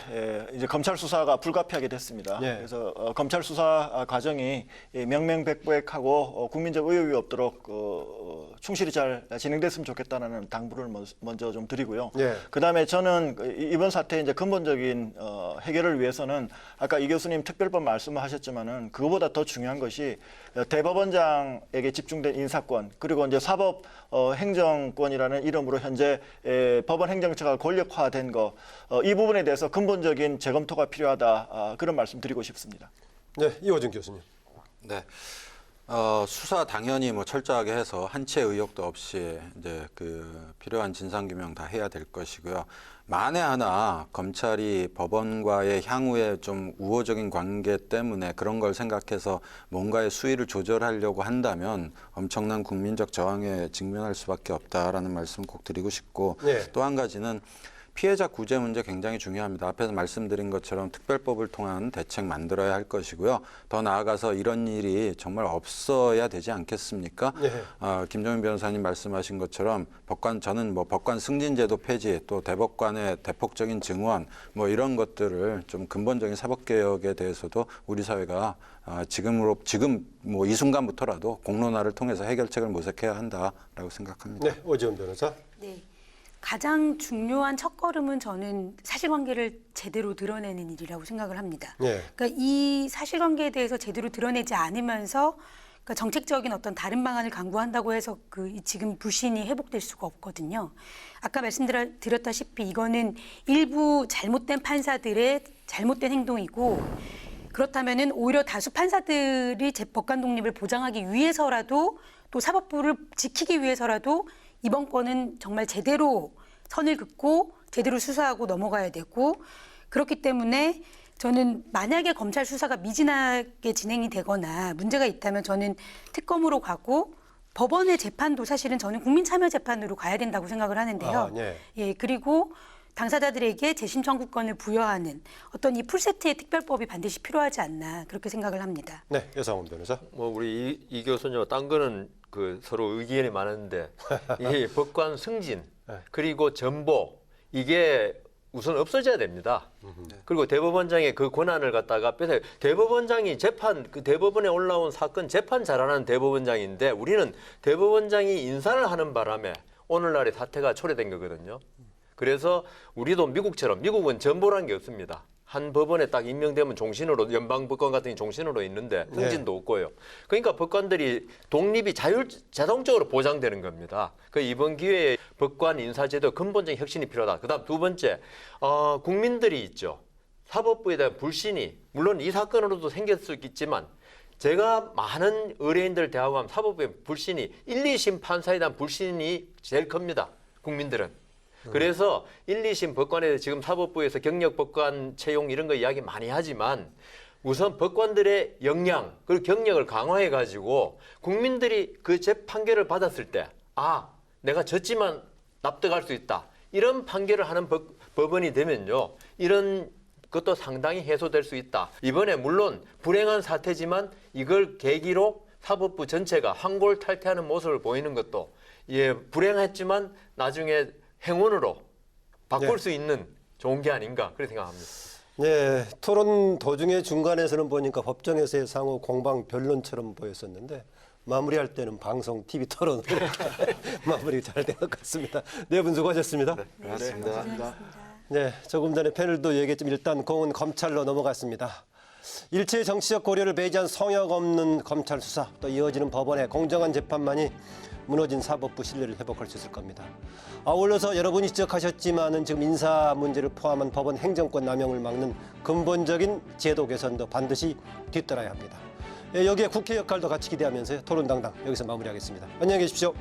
검찰 수사가 불가피하게 됐습니다. 네. 그래서 검찰 수사 과정이 명명백백하고 국민적 의혹이 없도록 충실히 잘 진행됐으면 좋겠다는 당부를 먼저 좀 드리고요. 네. 그다음에 저는 이번 사태의 이제 근본적인 해결을 위해서는 아까 이 교수님 특별법 말씀하셨지만은 그거보다 더 중요한 것이 대법원장에게 집중된 인사권 그리고 이제 사법 행정권이라는 이름으로 현재 법원 행정처가 권력화된 거 이 부분에 대해서 근본적인 재검토가 필요하다 그런 말씀 드리고 싶습니다. 네, 이호준 교수님. 네. 수사 당연히 뭐 철저하게 해서 한치의 의혹도 없이 이제 그 필요한 진상규명 다 해야 될 것이고요. 만에 하나 검찰이 법원과의 향후에 좀 우호적인 관계 때문에 그런 걸 생각해서 뭔가의 수위를 조절하려고 한다면 엄청난 국민적 저항에 직면할 수밖에 없다라는 말씀 꼭 드리고 싶고 네. 또 한 가지는 피해자 구제 문제 굉장히 중요합니다. 앞에서 말씀드린 것처럼 특별법을 통한 대책 만들어야 할 것이고요. 더 나아가서 이런 일이 정말 없어야 되지 않겠습니까? 네. 김종민 변호사님 말씀하신 것처럼 저는 뭐 법관 승진제도 폐지 또 대법관의 대폭적인 증원 뭐 이런 것들을 좀 근본적인 사법개혁에 대해서도 우리 사회가 지금 뭐 이 순간부터라도 공론화를 통해서 해결책을 모색해야 한다라고 생각합니다. 네, 오지원 변호사. 네. 가장 중요한 첫걸음은 저는 사실관계를 제대로 드러내는 일이라고 생각을 합니다. 네. 그러니까 이 사실관계에 대해서 제대로 드러내지 않으면서 그러니까 정책적인 어떤 다른 방안을 강구한다고 해서 지금 불신이 회복될 수가 없거든요. 아까 말씀드렸다시피 이거는 일부 잘못된 판사들의 잘못된 행동이고 그렇다면은 오히려 다수 판사들이 법관 독립을 보장하기 위해서라도 또 사법부를 지키기 위해서라도 이번 건은 정말 제대로 선을 긋고 제대로 수사하고 넘어가야 되고 그렇기 때문에 저는 만약에 검찰 수사가 미진하게 진행이 되거나 문제가 있다면 저는 특검으로 가고 법원의 재판도 사실은 저는 국민참여재판으로 가야 된다고 생각을 하는데요. 네. 예, 그리고 당사자들에게 재심 청구권을 부여하는 어떤 이 풀세트의 특별법이 반드시 필요하지 않나 그렇게 생각을 합니다. 네, 여상훈 변호사. 뭐 우리 이 교수님 딴 거는 그 서로 의견이 많은데 이 법관 승진 그리고 전보 이게 우선 없어져야 됩니다. 그리고 대법원장의 그 권한을 갖다가 빼서 대법원장이 그 대법원에 올라온 사건 재판 잘하는 대법원장인데 우리는 대법원장이 인사를 하는 바람에 오늘날의 사태가 초래된 거거든요. 그래서 우리도 미국은 전보라는 게 없습니다. 한 법원에 딱 임명되면 종신으로 연방 법관 같은 게 종신으로 있는데 승진도 없고요. 그러니까 법관들이 독립이 자동적으로 보장되는 겁니다. 그 이번 기회에 법관 인사제도 근본적인 혁신이 필요하다. 그다음 두 번째 국민들이 있죠. 사법부에 대한 불신이 물론 이 사건으로도 생길 수 있지만 제가 많은 의뢰인들 대하고 사법부의 불신이 1, 2심 판사에 대한 불신이 제일 큽니다. 국민들은. 그래서 1, 2심 법관에 지금 사법부에서 경력 법관 채용 이런 거 이야기 많이 하지만 우선 법관들의 역량 그리고 경력을 강화해 가지고 국민들이 그 재판결을 받았을 때 내가 졌지만 납득할 수 있다. 이런 판결을 하는 법원이 되면요. 이런 것도 상당히 해소될 수 있다. 이번에 물론 불행한 사태지만 이걸 계기로 사법부 전체가 환골탈태하는 모습을 보이는 것도 불행했지만 나중에 행운으로 바꿀 수 있는 좋은 게 아닌가 그렇게 생각합니다. 네, 토론 도중에 중간에서는 보니까 법정에서의 상호 공방 변론처럼 보였었는데 마무리할 때는 방송 TV 토론으로 마무리 잘 된 것 같습니다. 네 분 수고하셨습니다. 네, 고맙습니다. 네, 조금 전에 패널도 얘기했지만 일단 공은 검찰로 넘어갔습니다. 일체의 정치적 고려를 배제한 성역 없는 검찰 수사, 또 이어지는 법원의 공정한 재판만이 무너진 사법부 신뢰를 회복할 수 있을 겁니다. 아울러서 여러분이 지적하셨지만은 지금 인사 문제를 포함한 법원 행정권 남용을 막는 근본적인 제도 개선도 반드시 뒤따라야 합니다. 여기에 국회 역할도 같이 기대하면서 토론당당 여기서 마무리하겠습니다. 안녕히 계십시오.